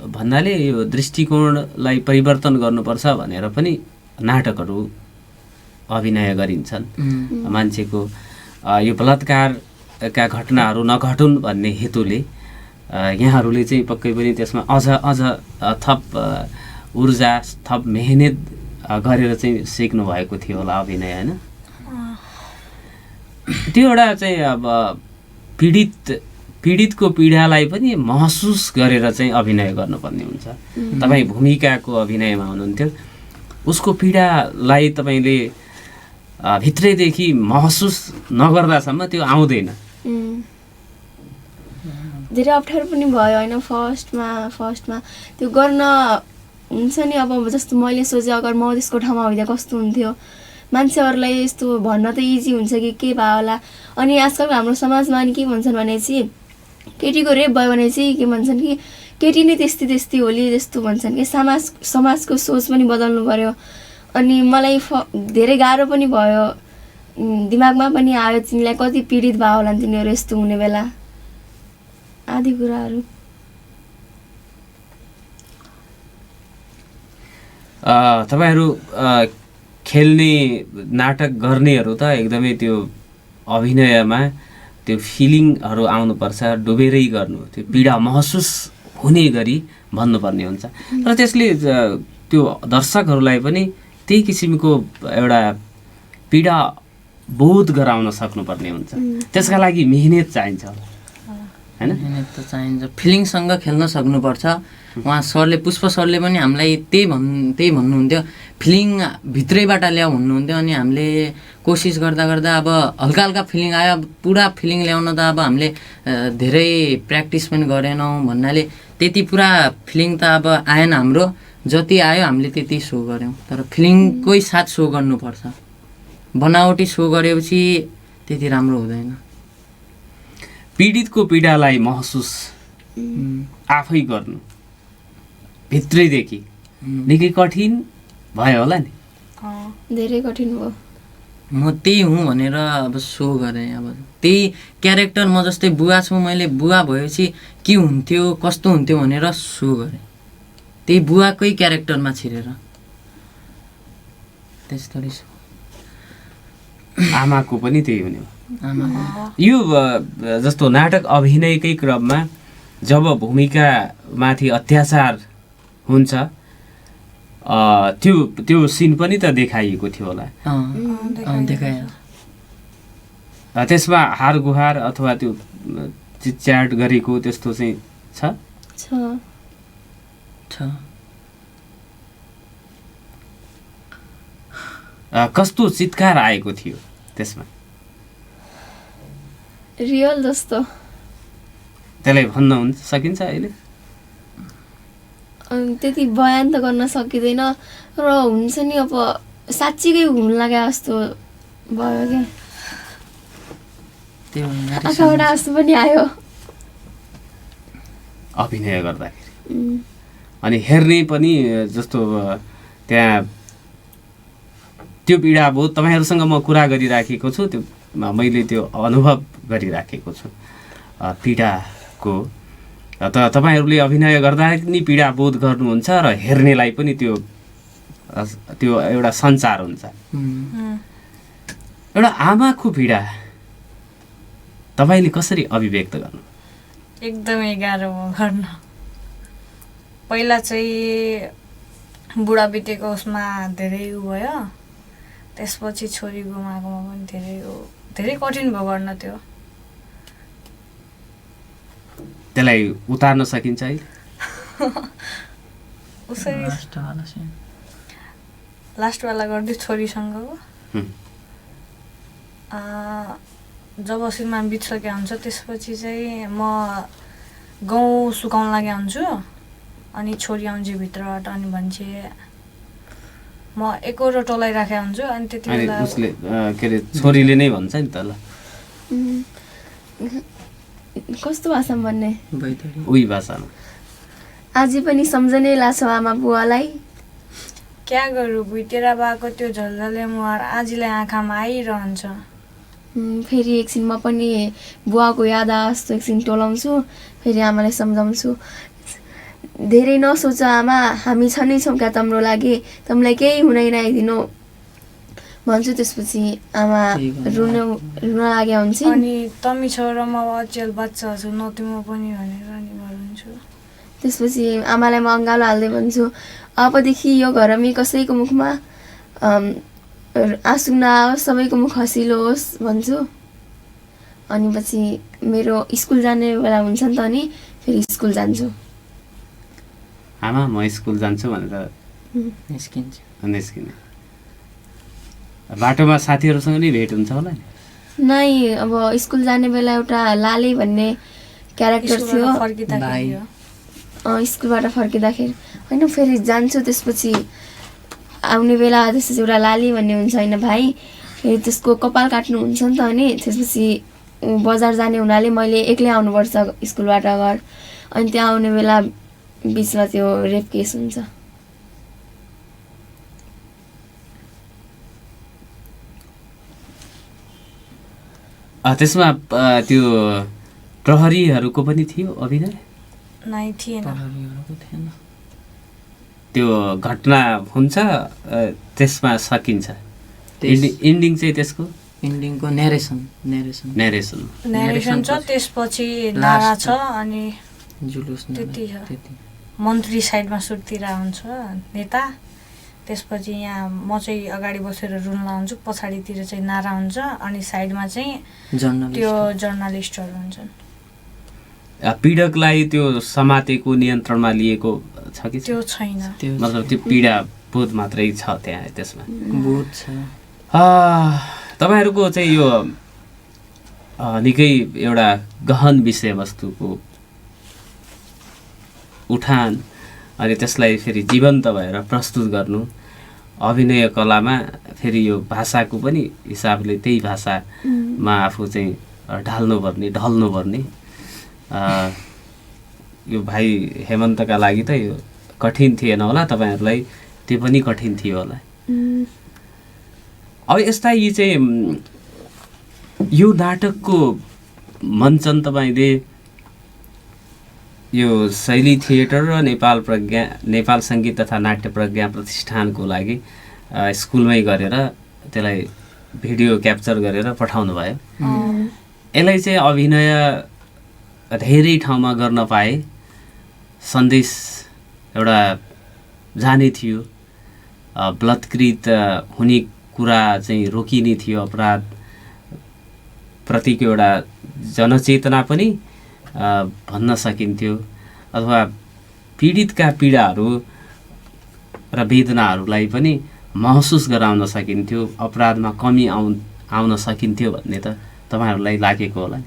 भन्नाले यो दृष्टिकोणलाई परिवर्तन गर्नुपर्छ भनेर पनि नाटकहरू अभिनय गरिन्छन्। मान्छेको यो बलात्कारका घटनाहरू नघटुन् भन्ने हेतुले यहाँहरूले चाहिँ पक्कै पनि त्यसमा अझ थप ऊर्जा, थप मेहनत गरेर चाहिँ सिक्नु भएको थियो होला अभिनय होइन। त्यो एउटा चाहिँ अब पीडितको पीडालाई पनि महसुस गरेर चाहिँ अभिनय गर्नुपर्ने हुन्छ। तपाईँ भूमिकाको अभिनयमा हुनुहुन्थ्यो, उसको पीडालाई तपाईँले भित्रैदेखि महसुस नगर्दासम्म त्यो आउँदैन। धेरै अप्ठ्यारो पनि भयो होइन फर्स्टमा त्यो गर्न हुन्छ नि। अब जस्तो मैले सोचेँ अगर म त्यसको ठाउँमा हुँदा कस्तो हुन्थ्यो, मान्छेहरूलाई यस्तो भन्न त इजी हुन्छ कि के भयो होला। अनि आजकल हाम्रो समाजमा अनि के भन्छन् भनेपछि केटीको रेप भयो भने चाहिँ के भन्छन् कि केटी नै त्यस्तै होली त्यस्तो भन्छन् कि समाजको सोच पनि बदल्नु पर्यो। अनि मलाई धेरै गाह्रो पनि भयो, दिमागमा पनि आयो तिनीलाई कति पीडित भयो होला तिनीहरू यस्तो हुने बेला आदि कुराहरू। तपाईँहरू खेल्ने नाटक गर्नेहरू त एकदमै त्यो अभिनयमा त्यो फिलिङहरू आउनुपर्छ, डुबेरै गर्नु, त्यो पीडा महसुस हुने गरी भन्नुपर्ने हुन्छ। र त्यसले त्यो दर्शकहरूलाई पनि त्यही किसिमको एउटा पीडा बोध गराउन सक्नुपर्ने हुन्छ। त्यसका लागि मेहनत चाहिन्छ हैन? मेहनत त चाहिन्छ, फिलिङसँग खेल्न सक्नुपर्छ। उहाँ सरले, पुष्प सरले पनि हामीलाई त्यही भन्नुहुन्थ्यो, फिलिङ भित्रैबाट ल्याऊ भन्नुहुन्थ्यो। अनि हामीले कोसिस गर्दा अब हल्का हल्का फिलिङ आयो, पुरा फिलिङ ल्याउन त अब हामीले धेरै प्र्याक्टिस पनि गरेनौँ भन्नाले त्यति पुरा फिलिङ त अब आएन हाम्रो। जति आयो हामीले त्यति सो गऱ्यौँ, तर फिलिङकै साथ सो गर्नुपर्छ। बनावटी सो गरेपछि त्यति राम्रो हुँदैन। पीडितको पीडालाई महसुस आफै गर्नु भित्रैदेखि निकै कठिन भयो होला नि? धेरै कठिन भयो। म त्यही हुँ भनेर अब सो गरेँ। अब त्यही क्यारेक्टर, म जस्तै बुवा छु, मैले बुवा भएपछि के हुन्थ्यो कस्तो हुन्थ्यो भनेर सो गरेँ, त्यही बुवाकै क्यारेक्टरमा छिरेर त्यस्तरी सो। आमाको पनि त्यही हुने हो। आमा यो जस्तो नाटक अभिनयकै क्रममा जब भूमिकामाथि अत्याचार हुन्छ त्यो सिन पनि त देखाइएको थियो होला? देखायो। त्यसमा हार गुहार अथवा त्यो चिटच्याट गरेको त्यस्तो चाहिँ छ? कस्तो चित्कार आएको थियो त्यसमा? रियल जस्तो। त्यसलाई भन्न सकिन्छ अहिले? त्यति बयान त गर्न सकिँदैन, र हुन्छ नि अब साँच्चीकै हुन लाग्यो जस्तो भयो क्या, आँखाबाट आँसु पनि आयो अभिनय गर्दाखेरि। अनि हेर्ने पनि जस्तो त्यहाँ त्यो पीडाबोध तपाईँहरूसँग म कुरा गरिराखेको छु, त्यो मैले त्यो अनुभव गरिराखेको छु पीडाको। त तपाईँहरूले अभिनय गर्दा नि पीडा बोध गर्नुहुन्छ र हेर्नेलाई पनि त्यो एउटा सञ्चार हुन्छ। एउटा आमाको पीडा तपाईँले कसरी अभिव्यक्त गर्नु? एकदमै गाह्रो हो गर्न। पहिला चाहिँ बुढा बितेको उसमा धेरै उ भयो, त्यसपछि छोरी गुमाएकोमा पनि धेरै कठिन भयो गर्न। त्यसलाई उतार्न सकिन्छ है? लास्टवाला गर्दै छोरीसँगको जब श्रीमान बित्सकेको हुन्छ त्यसपछि चाहिँ म गाउँ सुकाउन लागेको हुन्छु, अनि छोरी आउँछ भित्रबाट, अनि भन्छ म एकरो टोलाइराखेको हुन्छु। अनि त्यति बेला उसले के अरे छोरीले नै भन्छ नि त ल, कस्तो भाषामा भन्ने? उही भाषामा। अझै पनि सम्झनै लाग्छ आमा बुवालाई। क्या गरौँ, भुइँतिर भएको त्यो झलझले मुहार आजलाई आँखामा आइरहन्छ। फेरि एकछिन म पनि बुवाको याद जस्तो एकछिन टोलाउँछु, फेरि आमालाई सम्झाउँछु, धेरै नसोच आमा, हामी छनै छौँ क्या तम्रो लागि, तमलाई केही हुनै नआइदिनु भन्छु। त्यसपछि आमा रुन लाग्यो हुन्छ। अनि तमी छोरा म अचेल बच्चा छु, नतिमा पनि भनेर नि भन्छु। त्यसपछि आमालाई म अँगालो हाल्दै भन्छु, अबदेखि यो घरमै कसैको मुखमा आँसु नआओस्, सबैको मुख हँसिलो होस् भन्छु। अनि पछि मेरो स्कुल जाने बेला हुन्छ नि त, अनि फेरि स्कुल जान्छु। आमा म स्कुल जान्छु भनेर निस्किने। बाटोमा साथीहरूसँग नि भेट हुन्छ होला नि? नै अब स्कुल जाने बेला एउटा लाले भन्ने क्यारेक्टर थियो फर्किँदाखेरि हो। स्कुलबाट फर्किँदाखेरि होइन फेरि जान्छु त्यसपछि आउने बेला त्यसपछि एउटा लाली भन्ने हुन्छ होइन भाइ फेरि त्यसको कपाल काट्नुहुन्छ नि त अनि त्यसपछि ऊ बजार जाने हुनाले मैले एक्लै आउनुपर्छ स्कुलबाट घर अनि त्यहाँ आउने बेला बिचमा त्यो रेप केस हुन्छ। त्यसमा त्यो प्रहरीहरूको पनि थियो अभिनय? नै थिएन। प्रहरीहरूको थिएन। त्यो घटना हुन्छ त्यसमा सकिन्छ। इन्डिङ चाहिँ त्यसको इन्डिङको नेरेसन छ त्यसपछि नारा छ अनि जुलुस त्यति छ। मन्त्री साइडमा सुटतिर हुन्छ नेता त्यसपछि यहाँ म चाहिँ अगाडि बसेर रुन लाउँछु पछाडितिर चाहिँ नारा हुन्छ अनि साइडमा चाहिँ त्यो जर्नलिस्टहरू हुन्छन्। पीडकलाई त्यो समातेको नियन्त्रणमा लिएको छ कि त्यो छैन मतलब त्यो पीडा बोध मात्रै छ त्यहाँ त्यसमा बोध छ। तपाईहरूको चाहिँ यो निकै एउटा गहन विषयवस्तुको उठान अनि त्यसलाई फेरि जीवन्त भएर प्रस्तुत गर्नु अभिनय कलामा फेरि यो भाषाको पनि हिसाबले त्यही भाषामा आफू चाहिँ ढल्नुपर्ने यो भाइ हेमन्तका लागि त यो कठिन थिएन होला तपाईँहरूलाई त्यो पनि कठिन थियो होला। अब यस्ता यी चाहिँ यो नाटकको मञ्चन तपाईँले यो शैली थिएटर र नेपाल सङ्गीत तथा नाट्य प्रज्ञा प्रतिष्ठानको लागि स्कुलमै गरेर त्यसलाई भिडियो क्याप्चर गरेर पठाउनु भयो। यसलाई चाहिँ अभिनय धेरै ठाउँमा गर्न पाए सन्देश एउटा जाने थियो बलात्कृत हुने कुरा चाहिँ रोकिने थियो अपराध प्रतिको एउटा जनचेतना पनि भन्न सकिन्थ्यो अथवा पीडितका पीडाहरू र वेदनाहरूलाई पनि महसुस गराउन सकिन्थ्यो अपराधमा कमी आउन सकिन्थ्यो भन्ने त तपाईँहरूलाई लागेको होला नि।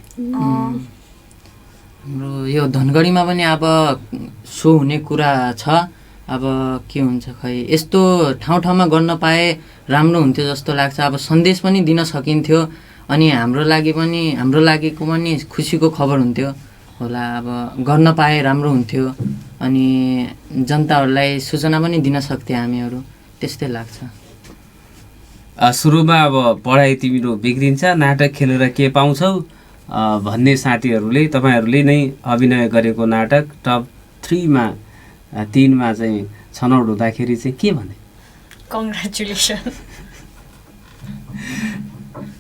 हाम्रो यो धनगढीमा पनि अब सो हुने कुरा छ अब के हुन्छ खै यस्तो ठाउँ ठाउँमा गर्न पाए राम्रो हुन्थ्यो जस्तो लाग्छ। अब सन्देश पनि दिन सकिन्थ्यो अनि हाम्रो लागेको पनि खुसीको खबर हुन्थ्यो होला अब गर्न पाए राम्रो हुन्थ्यो अनि जनताहरूलाई सूचना पनि दिन सक्थ्यो हामीहरू त्यस्तै लाग्छ। सुरुमा अब पढाइ तिम्रो बिग्रिन्छ नाटक खेलेर के पाउँछौ भन्ने साथीहरूले तपाईँहरूले नै अभिनय गरेको नाटक टप 3मा चाहिँ छनौट हुँदाखेरि चाहिँ के भने? कङ्ग्रेचुलेसन।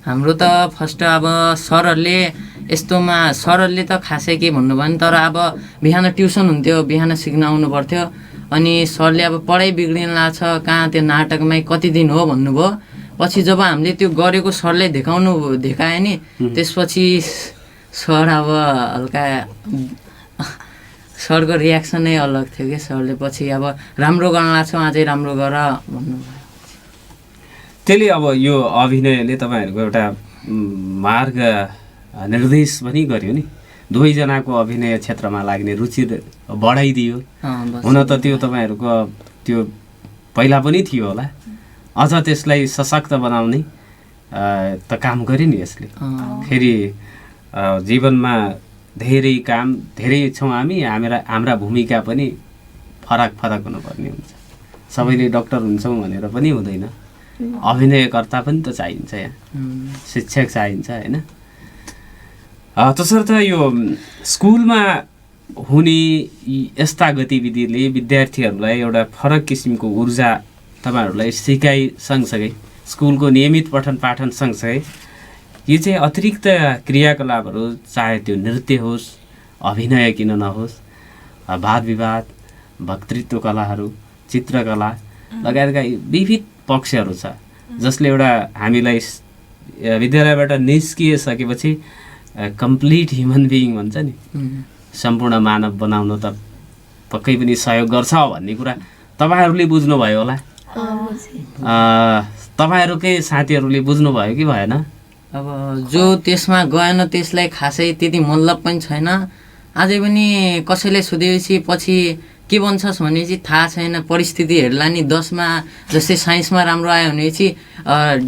हाम्रो त फर्स्ट अब सरहरूले त खासै के भन्नु भयो तर अब बिहान ट्युसन हुन्थ्यो बिहान सिक्न आउनु पर्थ्यो अनि सरले अब पढाइ बिग्रिन लाग्छ कहाँ त्यो नाटकमै कति दिन हो भन्नुभयो। पछि जब हामीले त्यो गरेको सरले देखाए नि त्यसपछि सर अब हल्का सरको रियाक्सनै अलग थियो कि सरले पछि अब राम्रो गर्न लाग्छ अझै राम्रो गर भन्नुभयो। त्यसले अब यो अभिनयले तपाईँहरूको एउटा मार्ग निर्देश पनि गर्यो नि दुवैजनाको अभिनय क्षेत्रमा लाग्ने रुचि बढाइदियो। हुन त त्यो तपाईँहरूको त्यो पहिला पनि थियो होला अझ त्यसलाई सशक्त बनाउने त काम गर्यो नि यसले। फेरि जीवनमा धेरै काम धेरै छौँ हाम्रा भूमिका पनि फरक हुनुपर्ने हुन्छ। सबैले डक्टर हुन्छौँ भनेर पनि हुँदैन अभिनयकर्ता पनि त चाहिन्छ यहाँ शिक्षक चाहिन्छ होइन। तसर्थ यो स्कुलमा हुने यस्ता गतिविधिले विद्यार्थीहरूलाई एउटा फरक किसिमको ऊर्जा तपाईँहरूलाई सिकाइ सँगसँगै स्कुलको नियमित पठन पाठन सँगसँगै यो चाहिँ अतिरिक्त क्रियाकलापहरू चाहे त्यो नृत्य होस् अभिनय किन नहोस् वाद विवाद वक्तृत्व कलाहरू चित्रकला लगायतका विविध पक्षहरू छ जसले एउटा हामीलाई विद्यालयबाट निस्किसकेपछि कम्प्लिट ह्युमन बिइङ भन्छ नि सम्पूर्ण मानव बनाउन त पक्कै पनि सहयोग गर्छ भन्ने कुरा तपाईँहरूले बुझ्नुभयो होला। तपाईँहरूकै साथीहरूले बुझ्नुभयो कि भएन? अब जो त्यसमा गएन त्यसलाई खासै त्यति मतलब पनि छैन अझै पनि कसैले सोधेपछि पछि के बन्छस् भनेपछि थाहा छैन, परिस्थिति हेर्ला नि। 10मा जस्तै साइन्समा राम्रो आयो भनेपछि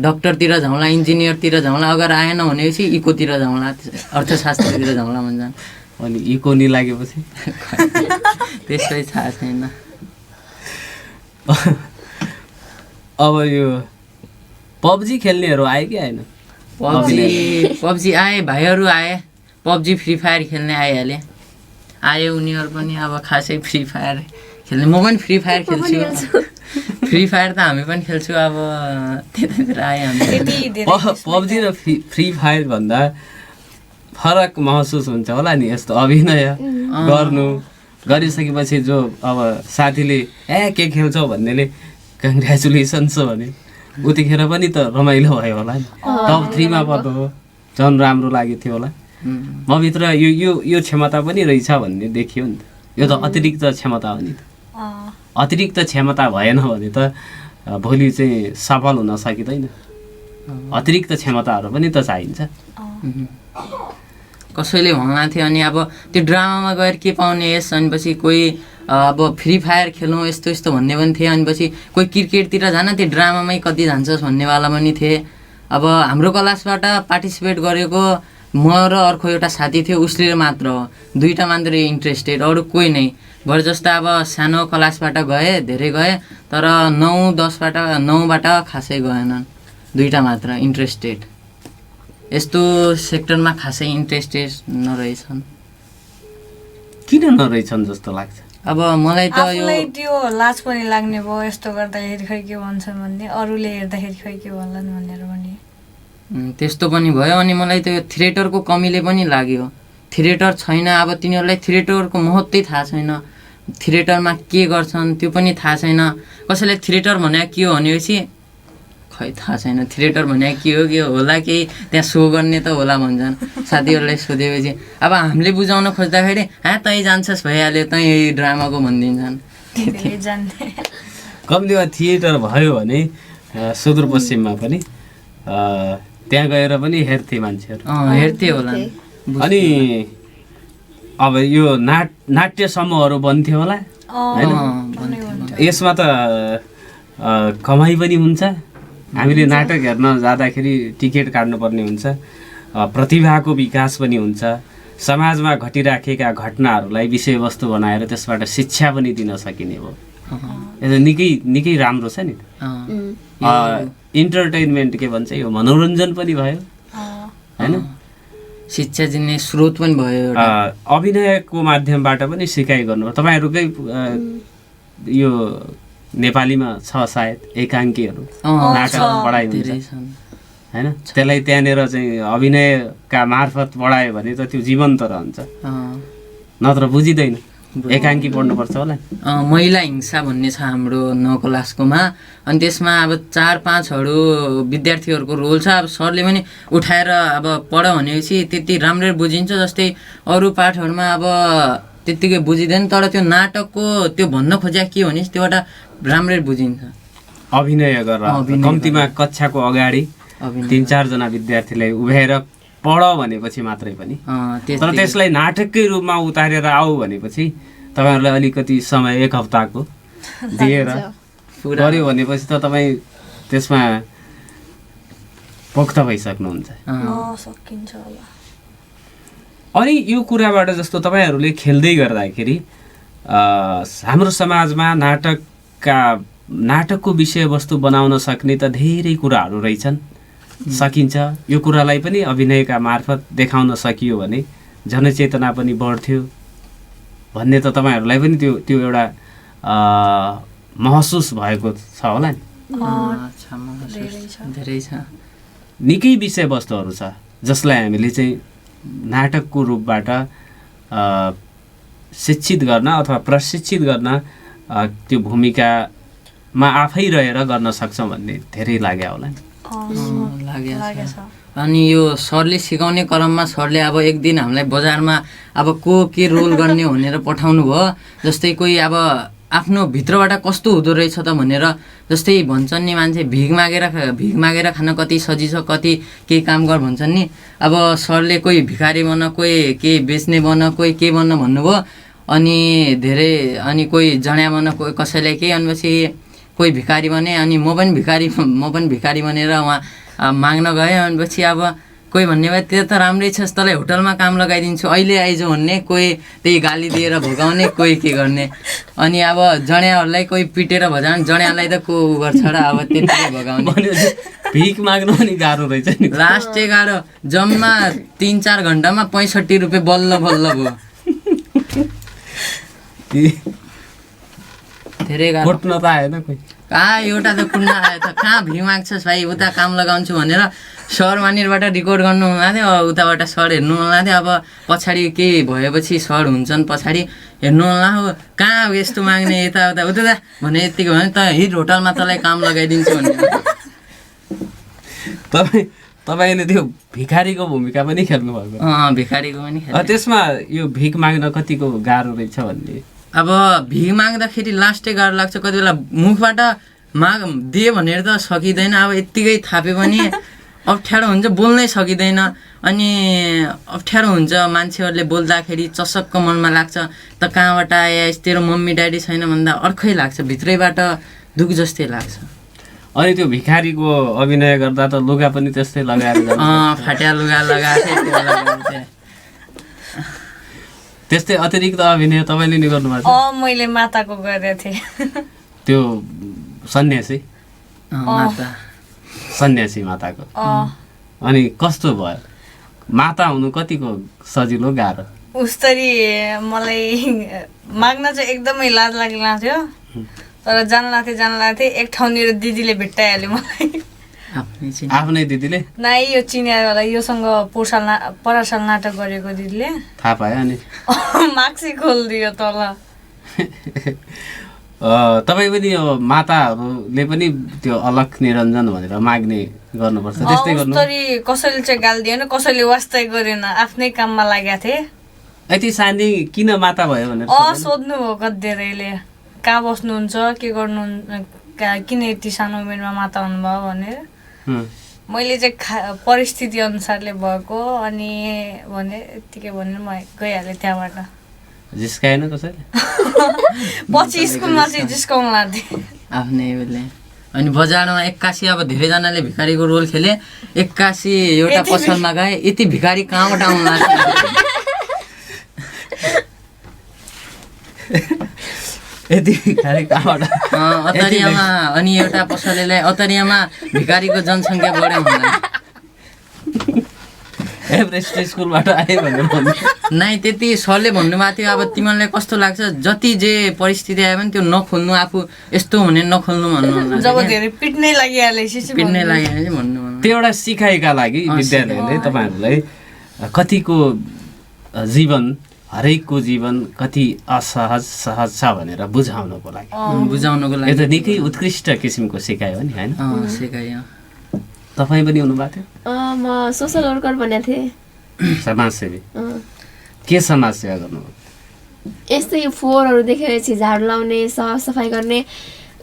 डक्टरतिर जाउँला, इन्जिनियरतिर जाउँला, अगर आएन भनेपछि इकोतिर जाउँला, अर्थशास्त्रतिर जाउँला भन्छन्। अनि इको नि लागेपछि त्यसै थाहा छैन। अब यो पबजी खेल्नेहरू आए कि आएन? पबजी आए, भाइहरू आए, पबजी फ्री फायर खेल्ने आइहाले, आयो उनीहरू पनि। अब खासै फ्री फायर खेल्ने, म पनि फ्री फायर खेल्छु। फ्री फायर त हामी पनि खेल्छु। अब त्यतातिर आयो हामी। पबजी र फ्री फायर भन्दा फरक महसुस हुन्छ होला नि, यस्तो अभिनय गरिसकेपछि जो अब साथीले के खेल्छौ भन्नेले कङ्ग्रेचुलेसन्स भने उतिखेर पनि त रमाइलो भयो होला नि। टप 3मा पर्नु हो, झन् राम्रो लागेको थियो होला। मभित्र यो क्षमता पनि रहेछ भन्ने देखियो नि त। यो त अतिरिक्त क्षमता हो नि त। अतिरिक्त क्षमता भएन भने त भोलि चाहिँ सफल हुन सकिँदैन। अतिरिक्त क्षमताहरू पनि त चाहिन्छ। कसैले भन्ला थियो अनि अब त्यो ड्रामामा गएर के पाउने यस, अनिपछि कोही अब फ्री फायर खेलौँ यस्तो यस्तो भन्ने पनि थिए। अनिपछि कोही क्रिकेटतिर जान, त्यो ड्रामामै कति जान्छस् भन्नेवाला पनि थिए। अब हाम्रो क्लासबाट पार्टिसिपेट गरेको म र अर्को एउटा साथी थियो, उसले मात्र हो, 2टा मात्र इन्ट्रेस्टेड, अरू कोही नै। भरे जस्तो अब सानो क्लासबाट गए, धेरै गए, तर 9बाट खासै गएनन्, 2टा मात्र इन्ट्रेस्टेड। यस्तो सेक्टरमा खासै इन्ट्रेस्टेड नरहेछन्। किन नरहेछन् जस्तो लाग्छ? अब मलाई त यो आफूलाई त्यो लाज पनि लाग्ने भयो, यस्तो गर्दाखेरि खै के भन्छन् भन्ने, अरूले हेर्दाखेरि खै के भन्लान् भनेर पनि त्यस्तो पनि भयो। अनि मलाई त यो थिएटरको कमीले पनि लाग्यो। थिएटर छैन, अब तिनीहरूलाई थिएटरको महत्त्वै थाहा छैन, थिएटरमा के गर्छन् त्यो पनि थाहा छैन। कसैले थिएटर भने के हो भनेपछि खै थाहा छैन, थिएटर भने के हो होला, केही त्यहाँ सो गर्ने त होला भन्छन् साथीहरूलाई सोधेपछि। अब हामीले बुझाउन खोज्दाखेरि तै जान्छस् भइहाल्यो, तै ड्रामाको भनिदिन्छन्। कम्तीमा थिएटर भयो भने सुदूरपश्चिममा पनि त्यहाँ गएर पनि हेर्थे मान्छेहरू, हेर्थे होला। अनि अब यो नाट्य समूहहरू बन्थ्यो होला होइन? यसमा त कमाइ पनि हुन्छ। हामीले नाटक हेर्न जाँदाखेरि टिकट काट्नुपर्ने हुन्छ, प्रतिभाको विकास पनि हुन्छ, समाजमा घटिराखेका घटनाहरूलाई विषयवस्तु बनाएर त्यसबाट शिक्षा पनि दिन सकिने भयो। यो निकै राम्रो छ नि। इन्टरटेनमेन्ट के भन्छ, यो मनोरञ्जन पनि भयो होइन, शिक्षा दिने स्रोत पनि भयो। अभिनयको माध्यमबाट पनि सिकाइ गर्नु। तपाईँहरूकै यो नेपालीमा छ सायद एकाङ्कीहरू, नाटक पढाइ हुन्छ होइन? त्यसलाई त्यहाँनिर चाहिँ अभिनयका मार्फत पढायो भने त त्यो जीवन्त रहन्छ, नत्र बुझिँदैन। एकाङ्की पढ्नुपर्छ होला। महिला हिंसा भन्ने छ हाम्रो 9 क्लासकोमा, अनि त्यसमा अब 4-5हरू विद्यार्थीहरूको रोल छ। अब सरले पनि उठाएर अब पढ भनेपछि त्यति राम्ररी बुझिन्छ। जस्तै अरू पाठहरूमा अब त्यत्तिकै बुझिँदैन, तर त्यो नाटकको त्यो भन्न खोजेको के हो भने त्योबाट राम्ररी बुझिन्छ। अभिनय गरेर कम्तीमा कक्षाको अगाडि 3-4 जना विद्यार्थीलाई उभ्याएर पढ भनेपछि मात्रै पनि, तर त्यसलाई नाटककै रूपमा उतारेर आऊ भनेपछि तपाईँहरूलाई अलिकति समय 1 हप्ताको दिएर गऱ्यो भनेपछि त तपाईँ त्यसमा पोख्त भइसक्नुहुन्छ। अनि यो कुराबाट जस्तो तपाईँहरूले खेल्दै गर्दाखेरि हाम्रो समाजमा नाटकको विषयवस्तु बनाउन सक्ने त धेरै कुराहरू रहेछन्, सकिन्छ। यो कुरालाई पनि अभिनयका मार्फत देखाउन सकियो भने जनचेतना पनि बढ्थ्यो भन्ने त तपाईँहरूलाई पनि त्यो एउटा महसुस भएको छ होला नि। धेरै छ, निकै विषयवस्तुहरू छ जसलाई हामीले चाहिँ नाटकको रूपबाट शिक्षित गर्न अथवा प्रशिक्षित गर्न त्यो भूमिकामा आफै रहेर गर्न सक्छौँ भन्ने धेरै लाग्यो होला नि। लागेको छ। अनि यो सरले सिकाउने क्रममा सरले अब एक दिन हामीलाई बजारमा अब को के रोल गर्ने भनेर पठाउनु भयो। जस्तै कोही अब आफ्नो भित्रबाट कस्तो हुँदो रहेछ त भनेर जस्तै भन्छन् नि मान्छे भिख मागेर खान कति सजिलो कति केही काम गर भन्छन् नि। अब सरले कोही भिखारी बन कोही केही बेच्ने बन कोही के बन्न भन्नुभयो अनि अनि कोही जड्या बन कोही कसैलाई केही भनेपछि कोही भिखारी बने अनि म पनि भिखारी बनेर उहाँ माग्न गएँ। भनेपछि अब कोही भन्ने भए त्यो त राम्रै छ तँलाई होटलमा काम लगाइदिन्छु अहिले आइज भन्ने कोही त्यही गाली दिएर भगाउने कोही के गर्ने अनि अब जड्याहरूलाई कोही पिटेर भजाउने जड्यालाई त को गर्छ र अब त्यतिकै भगाउने। भिख माग्नु पनि गाह्रो रहेछ नि। लास्ट गाह्रो जम्मा 3-4 घन्टामा 65 रुपियाँ बल्ल भयो। धेरै गाह्रो। खोट्न त आएन कोही। कहाँ एउटा त कुट्न आयो त कहाँ भिख माग्छस् भाइ उता काम लगाउँछु भनेर सर वहाँनिरबाट रिकर्ड गर्नु हुँदैथ्यो उताबाट सर हेर्नु हुँदैथ्यो। अब पछाडि केही भएपछि सर हुन्छन् पछाडि हेर्नु होला हो कहाँ यस्तो माग्ने यताउता उता भने यतिको भने त हिट होटलमा तँलाई काम लगाइदिन्छु भन्ने। तपाईँले त्यो भिखारीको भूमिका पनि खेल्नु भएको। भिखारीको पनि त्यसमा यो भिख माग्न कतिको गाह्रो रहेछ भन्ने। अब भिख माग्दाखेरि लास्टै गाह्रो लाग्छ कति बेला मुखबाट दिए भनेर त सकिँदैन। अब यत्तिकै थापे पनि अप्ठ्यारो हुन्छ बोल्नै सकिँदैन अनि अप्ठ्यारो हुन्छ मान्छेहरूले बोल्दाखेरि चसक्क मनमा लाग्छ त कहाँबाट आएस् तेरो मम्मी ड्याडी छैन भन्दा अर्कै लाग्छ भित्रैबाट दुःख जस्तै लाग्छ। अनि त्यो भिखारीको अभिनय गर्दा त लुगा पनि त्यस्तै लगाएर फाट्या लुगा लगाएको त्यस्तै अतिरिक्त अभिनय तपाईँले नि गर्नुभएको छ? मैले माताको गरेको थिएँ। त्यो सन्यासी माता सन्यासी माताको। अनि कस्तो भयो माता हुनु कतिको सजिलो गाह्रो? उस्तरी मलाई माग्न चाहिँ एकदमै लाज लाग्थ्यो तर जान लाग्थेँ एक ठाउँनिर दिदीले भेट्टाइहाल्यो मलाई। आफ्नै दिदीले? नाइ यो चिनियावाला योसँग परासाल नाटक गरेको दिदीले थाहा पायो अनि माक्सी खोलिदियो तल। तपाईँ पनि यो माताहरूले पनि त्यो अलख निरञ्जन भनेर माग्ने गर्नुपर्छ त्यस्तै गर्नु? कसैले चाहिँ गाली दिएन कसैले वास्तै गरेन आफ्नै काममा लागेको थिएँ। यति सानी किन माता भयो भनेर सोध्नु हो कतिधेरैले कहाँ बस्नुहुन्छ के गर्नुहुन्छ किन यति सानो उमेरमा माता हुनुभयो भनेर। मैले चाहिँ परिस्थिति अनुसारले भएको अनि भने यत्तिकै भनेर म गइहालेँ त्यहाँबाट। जिस्काएन कसैले? पछि स्कुलमा चाहिँ जिस्काउनु लाग्थेँ आफ्नै बेला। अनि बजारमा 81 अब धेरैजनाले भिखारीको रोल खेले 81 एउटा पसलमा गए यति भिखारी कहाँबाट आउनु लाग्छ यति भिखारी कहाँबाट अतरियामा अनि एउटा पसलेलाई अतरियामा भिखारीको जनसङ्ख्या बढ्यो भन्दा एभरेस्ट स्कुलबाट आयो भनेर भन्नु नाइ त्यति सरले भन्नुभएको थियो अब तिमीलाई कस्तो लाग्छ जति जे परिस्थिति आयो भने त्यो नखोल्नु आफू यस्तो हुने नखोल्नु भन्नु जब धेरै पिट्नै लागिहालेपछि भन्नु त्यो एउटा सिकाइका लागि विद्यालयले तपाईँहरूलाई कतिको जीवन हरेकको जीवन कति असहज सहज छ भनेर बुझाउनको लागि यो त निकै उत्कृष्ट किसिमको सिकायो नि हैन? सिकायो। तपाईँ पनि हुनुभएको थियो? म सोसल वर्कर बनेको थिएँ। समाजसेवी? के समाजसेवा गर्नुभयो? यस्तै फोहोरहरू देखेपछि झाडु लाउने सफाइ गर्ने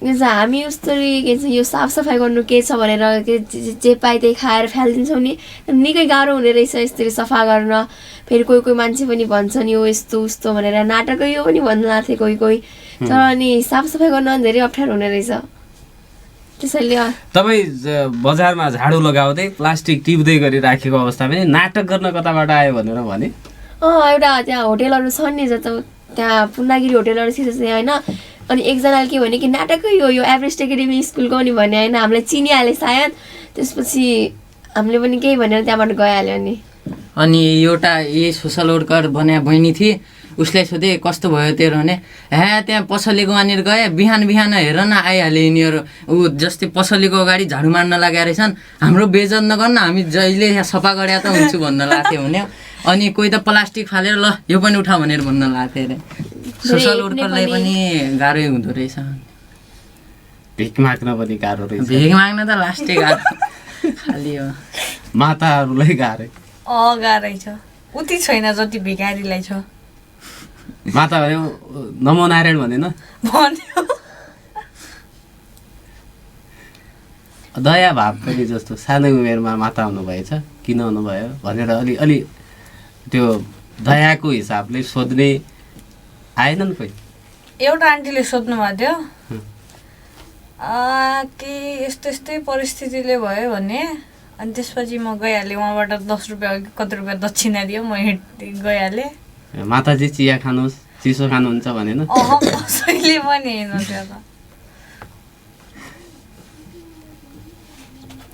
हामी उस्तरी के छ यो साफसफाइ गर्नु के छ भनेर जे पाए त्यही खाएर फ्यालिदिन्छौँ नि निकै गाह्रो हुने रहेछ यसरी सफा गर्न। फेरि कोही मान्छे पनि भन्छन् यो यस्तो उस्तो भनेर नाटकै यो पनि भन्नु लाग्थ्यो कोही तर अनि साफसफाइ गर्न धेरै अप्ठ्यारो हुने रहेछ। त्यसैले तपाईँ बजारमा झाडु लगाउँदै प्लास्टिक टिप्दै गरिराखेको अवस्था पनि नाटक गर्न कताबाट आयो भनेर भने? एउटा त्यहाँ होटेलहरू छन् नि जस्तो त्यहाँ पुन्नागिरी होटेलहरू छ होइन अनि एकजनाले के भने कि नाटकै यो एभरेस्ट एकाडेमी स्कुलको नि भने होइन हामीलाई चिनिहाले सायद त्यसपछि हामीले पनि केही भनेर त्यहाँबाट गइहाल्यो अनि एउटा सोसल वर्कर बने बहिनी थिए उसलाई सोधेँ कस्तो भयो तेरो भने त्यहाँ पसलेको वहाँनिर गए बिहान हेर न आइहाल्यो यिनीहरू ऊ जस्तै पसलेको अगाडि झाडु मार्न लागेका रहेछन् हाम्रो बेइज्जत नगर्न हामी जहिले सफा गरे त हुन्छु भन्न लाग्थ्यो भने अनि कोही त प्लास्टिक फालेर ल यो पनि उठा भनेर भन्न लाग्थ्यो अरे। सोसल वर्करलाई पनि गाह्रै हुँदो रहेछ। भिख माग्न पनि गाह्रो रहेछ? भिख माग्न त लास्टै गाह्रो खालि हो। माताहरूलाई गाह्रै? गाह्रै छ उति छैन जति भिखारीलाई छ। माता भन्यो नमो नारायण भनेन भन्यो दया भाव पनि जस्तो सानो उमेरमा माता हुनुभएछ किन हुनुभयो भनेर अलि त्यो दयाको हिसाबले सोध्ने आएनन् कोही एउटा आन्टीले सोध्नु भएको थियो कि यस्तो यस्तै परिस्थितिले भयो भने अनि त्यसपछि म गइहालेँ उहाँबाट 10 रुपियाँ कति रुपियाँ दक्षिणा दियो म गइहालेँ माताजी चिया खानुहोस् चिसो खानुहुन्छ भनेन कसैले पनि हेर्नु थियो त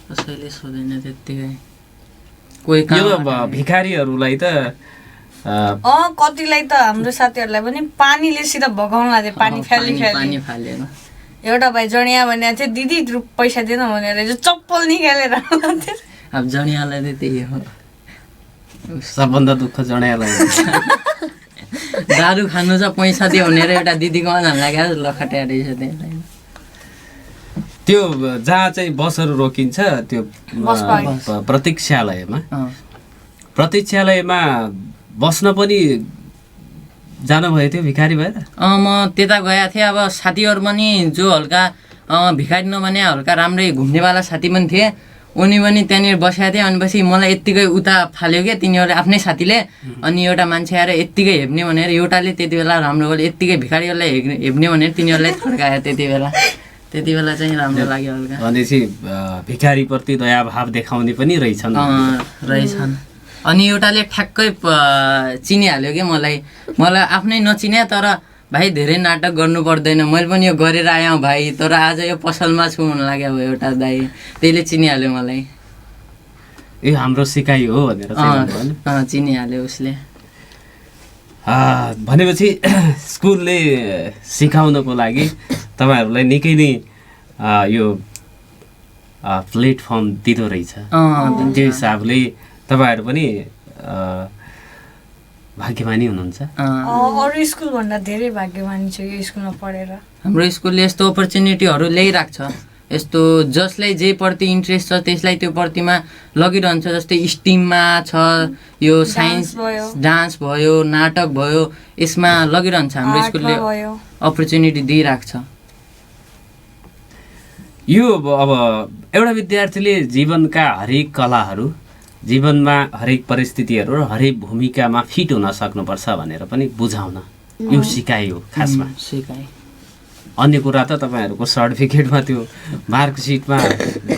कसैले सोधेन त्यत्तिकै कोही भिखारीहरूलाई त कतिलाई त हाम्रो साथीहरूलाई पनि पानीले सिधा भगाउन लाग्यो पानी फ्याली पानी फालेर एउटा भाइ जडिया भनेको थियो दिदी पैसा दिएन भनेर चप्पल निकालेर अब जडियालाई त त्यही हो सबभन्दा दुःख जडियालाई दारू खानु छ पैसा दियो भनेर एउटा दिदीको हामीलाई क्या लखट्या रहेछ त्यसलाई त्यो जहाँ चाहिँ बसहरू रोकिन्छ त्यो प्रतीक्षालयमा बस्न पनि जानुभएको थियो भिखारी भएर म त्यता गएको थिएँ अब साथीहरू पनि जो हल्का भिखारी नभने हल्का राम्रै घुम्नेवाला साथी पनि थिए उनी पनि त्यहाँनिर बसेका थिए अनि पछि मलाई यत्तिकै उता फाल्यो क्या तिनीहरूले आफ्नै साथीले अनि एउटा मान्छे आएर यत्तिकै हेप्ने भनेर एउटाले त्यति बेला राम्रो गऱ्यो यत्तिकै भिखारीहरूलाई हेप्ने भनेर तिनीहरूलाई थर्कायो त्यति बेला चाहिँ राम्रो लाग्यो हल्का भनेपछि भिखारीप्रति दयाभाव देखाउने पनि रहेछन् अनि एउटाले ठ्याक्कै चिनिहाल्यो कि मलाई आफ्नै नचिने तर भाइ धेरै नाटक गर्नु पर्दैन मैले पनि यो गरेर आएँ भाइ तर आज यो पसलमा छु हुन लाग्यो अब एउटा दाइ त्यसले चिनिहाल्यो मलाई यो हाम्रो सिकाइ हो भनेर चिनिहाल्यो उसले भनेपछि स्कुलले सिकाउनको लागि तपाईँहरूलाई निकै नै यो प्लेटफर्म दिँदो रहेछ त्यो हिसाबले तपाईँहरू पनि भाग्यमानी हुनुहुन्छ अरू स्कुलभन्दा धेरै भाग्यमानी छ यो स्कुलमा पढेर हाम्रो स्कुलले यस्तो अपर्च्युनिटीहरू ल्याइरहेको छ यस्तो जसलाई जे प्रति इन्ट्रेस्ट छ त्यसलाई त्यो प्रतिमा लगिरहन्छ जस्तै स्टिममा छ यो साइन्स डान्स भयो नाटक भयो यसमा लगिरहन्छ हाम्रो स्कुलले अपर्च्युनिटी दिइरहेको छ यो अब एउटा विद्यार्थीले जीवनका हरेक कलाहरू जीवनमा हरेक परिस्थितिहरू र हरेक भूमिकामा फिट हुन सक्नुपर्छ भनेर पनि बुझाउन यो सिकाइ हो खासमा सिकाइ अन्य कुरा त तपाईँहरूको सर्टिफिकेटमा त्यो मार्कसिटमा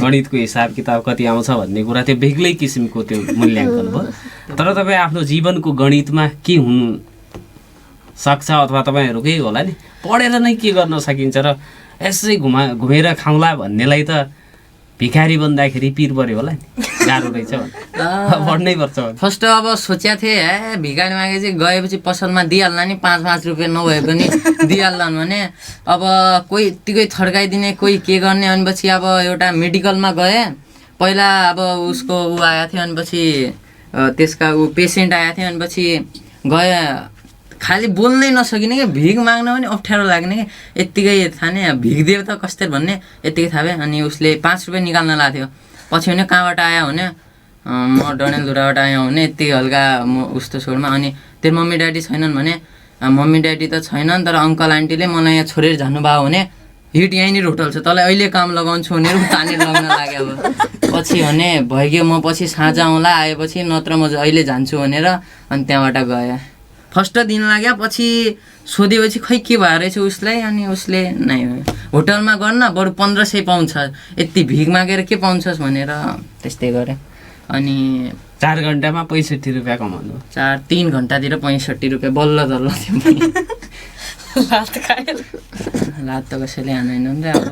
गणितको हिसाब किताब कति आउँछ भन्ने कुरा त्यो बेग्लै किसिमको त्यो मूल्याङ्कन भयो तर तपाईँ आफ्नो जीवनको गणितमा के हुनु सक्छ अथवा तपाईँहरूकै होला नि पढेर नै के गर्न सकिन्छ र यसै घुमेर खाउँला भन्नेलाई त भिखारी बन्दाखेरि पिर पऱ्यो होला नि गाह्रो रहेछ पढ्नै पर्छ फर्स्ट अब सोचेको थिएँ भिखारी मागे चाहिँ गएपछि पसलमा दिइहाल्ला नि 5-5 रुपियाँ नभए पनि दिइहाल्लान् भने अब कोही यत्तिकै थर्काइदिने कोही के गर्ने अनि पछि अब एउटा मेडिकलमा गएँ पहिला अब उसको आएको थियो अनि पछि त्यसका पेसेन्ट आएको थियो अनि पछि गएँ खालि बोल्नै नसकिने कि भिख माग्न पनि अप्ठ्यारो लाग्ने कि यत्तिकै थाहा भिख दियो त कस्तै भन्ने यत्तिकै थाहा भयो अनि उसले 5 रुपियाँ निकाल्न लाग्थ्यो पछि भने कहाँबाट आयो भने म डडेलधुराबाट आयो भने यत्तिकै हल्का म उस्तो छोडमा अनि तेरो मम्मी ड्याडी छैनन् भने मम्मी ड्याडी त छैनन् तर अङ्कल आन्टीले मलाई यहाँ छोडेर जानुभयो भने हिट यहीँनिर होटल छ तँलाई अहिले काम लगाउँछु भनेर तानेर लग्न लाग्यो अब पछि भने भइगयो म पछि साँझ आउँला आएपछि नत्र म अहिले जान्छु भनेर अनि त्यहाँबाट गएँ फर्स्ट दिन लाग्यो पछि सोधेपछि खै के भयो रहेछ उसलाई अनि उसले नै होटलमा गर्न बरु 1500 पाउँछ यति भिख मागेर के पाउँछस् भनेर त्यस्तै गरेँ अनि 4 घन्टामा 65 रुपियाँ कमाउनु 3 घन्टातिर 65 रुपियाँ बल्ल दल्ल थियो लात त कसैले हान्दैन नि अब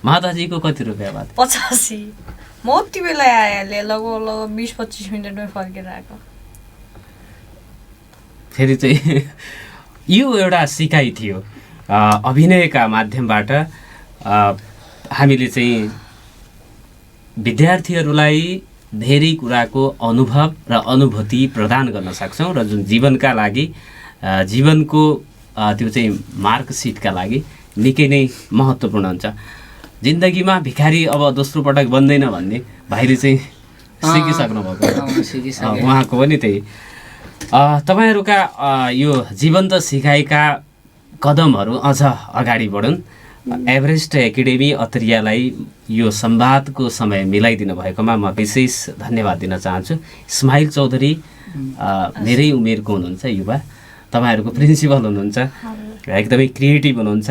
माताजीको कति रुपियाँ भयो 85 म उति बेला आइहालेँ लगभग 20-25 मिनटमै फर्केर आएको फेरि चाहिँ यो एउटा सिकाइ थियो अभिनयका माध्यमबाट हामीले चाहिँ विद्यार्थीहरूलाई धेरै कुराको अनुभव र अनुभूति प्रदान गर्न सक्छौँ र जुन जीवनका लागि जीवनको त्यो चाहिँ मार्कसिटका लागि निकै नै महत्त्वपूर्ण हुन्छ जिन्दगीमा भिखारी अब दोस्रो पटक बन्दैन भन्ने भाइले चाहिँ सिकिसक्नु भएको उहाँको पनि त्यही तपाईँहरूका यो जीवन्त सिकाइका कदमहरू अझ अगाडि बढुन्। एभरेस्ट एकाडेमी अत्रियालाई यो संवादको समय मिलाइदिनु भएकोमा म विशेष धन्यवाद दिन चाहन्छु। इस्माइल चौधरी मेरै उमेरको हुनुहुन्छ, युवा, तपाईँहरूको प्रिन्सिपल हुनुहुन्छ, एकदमै क्रिएटिभ हुनुहुन्छ।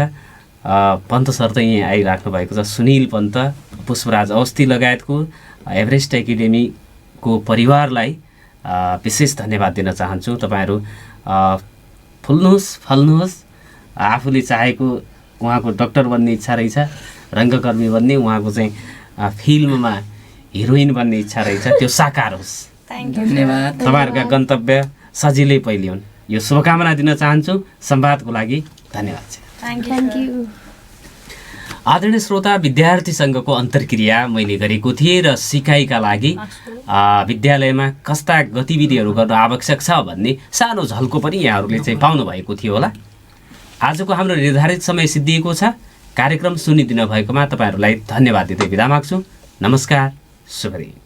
पन्त सर त यहीँ आइराख्नु भएको छ, सुनिल पन्त, पुष्पराज अवस्थी लगायतको एभरेस्ट एकाडेमीको परिवारलाई विशेष धन्यवाद दिन चाहन्छु। तपाईँहरू फुल्नुहोस्, फल्नुहोस्। आफूले चाहेको, उहाँको डक्टर बन्ने इच्छा रहेछ, रङ्गकर्मी बन्ने, उहाँको चाहिँ फिल्ममा हिरोइन बन्ने इच्छा रहेछ, त्यो साकार होस्। धन्यवाद। तपाईँहरूका गन्तव्य सजिलै पहिले हुन्, यो शुभकामना दिन चाहन्छु। संवादको लागि धन्यवाद। Thank you. आदरणीय श्रोता, विद्यार्थी सङ्घको अन्तर्क्रिया मैले गरेको थिएँ र सिकाइका लागि विद्यालयमा कस्ता गतिविधिहरू गर्न आवश्यक छ भन्ने सानो झल्को पनि यहाँहरूले चाहिँ पाउनु भएको थियो होला। आजको हाम्रो निर्धारित समय सिद्धिएको छ। कार्यक्रम सुनिदिनु भएकोमा तपाईँहरूलाई धन्यवाद दिँदै बिदा माग्छु। नमस्कार, शुभ दिन।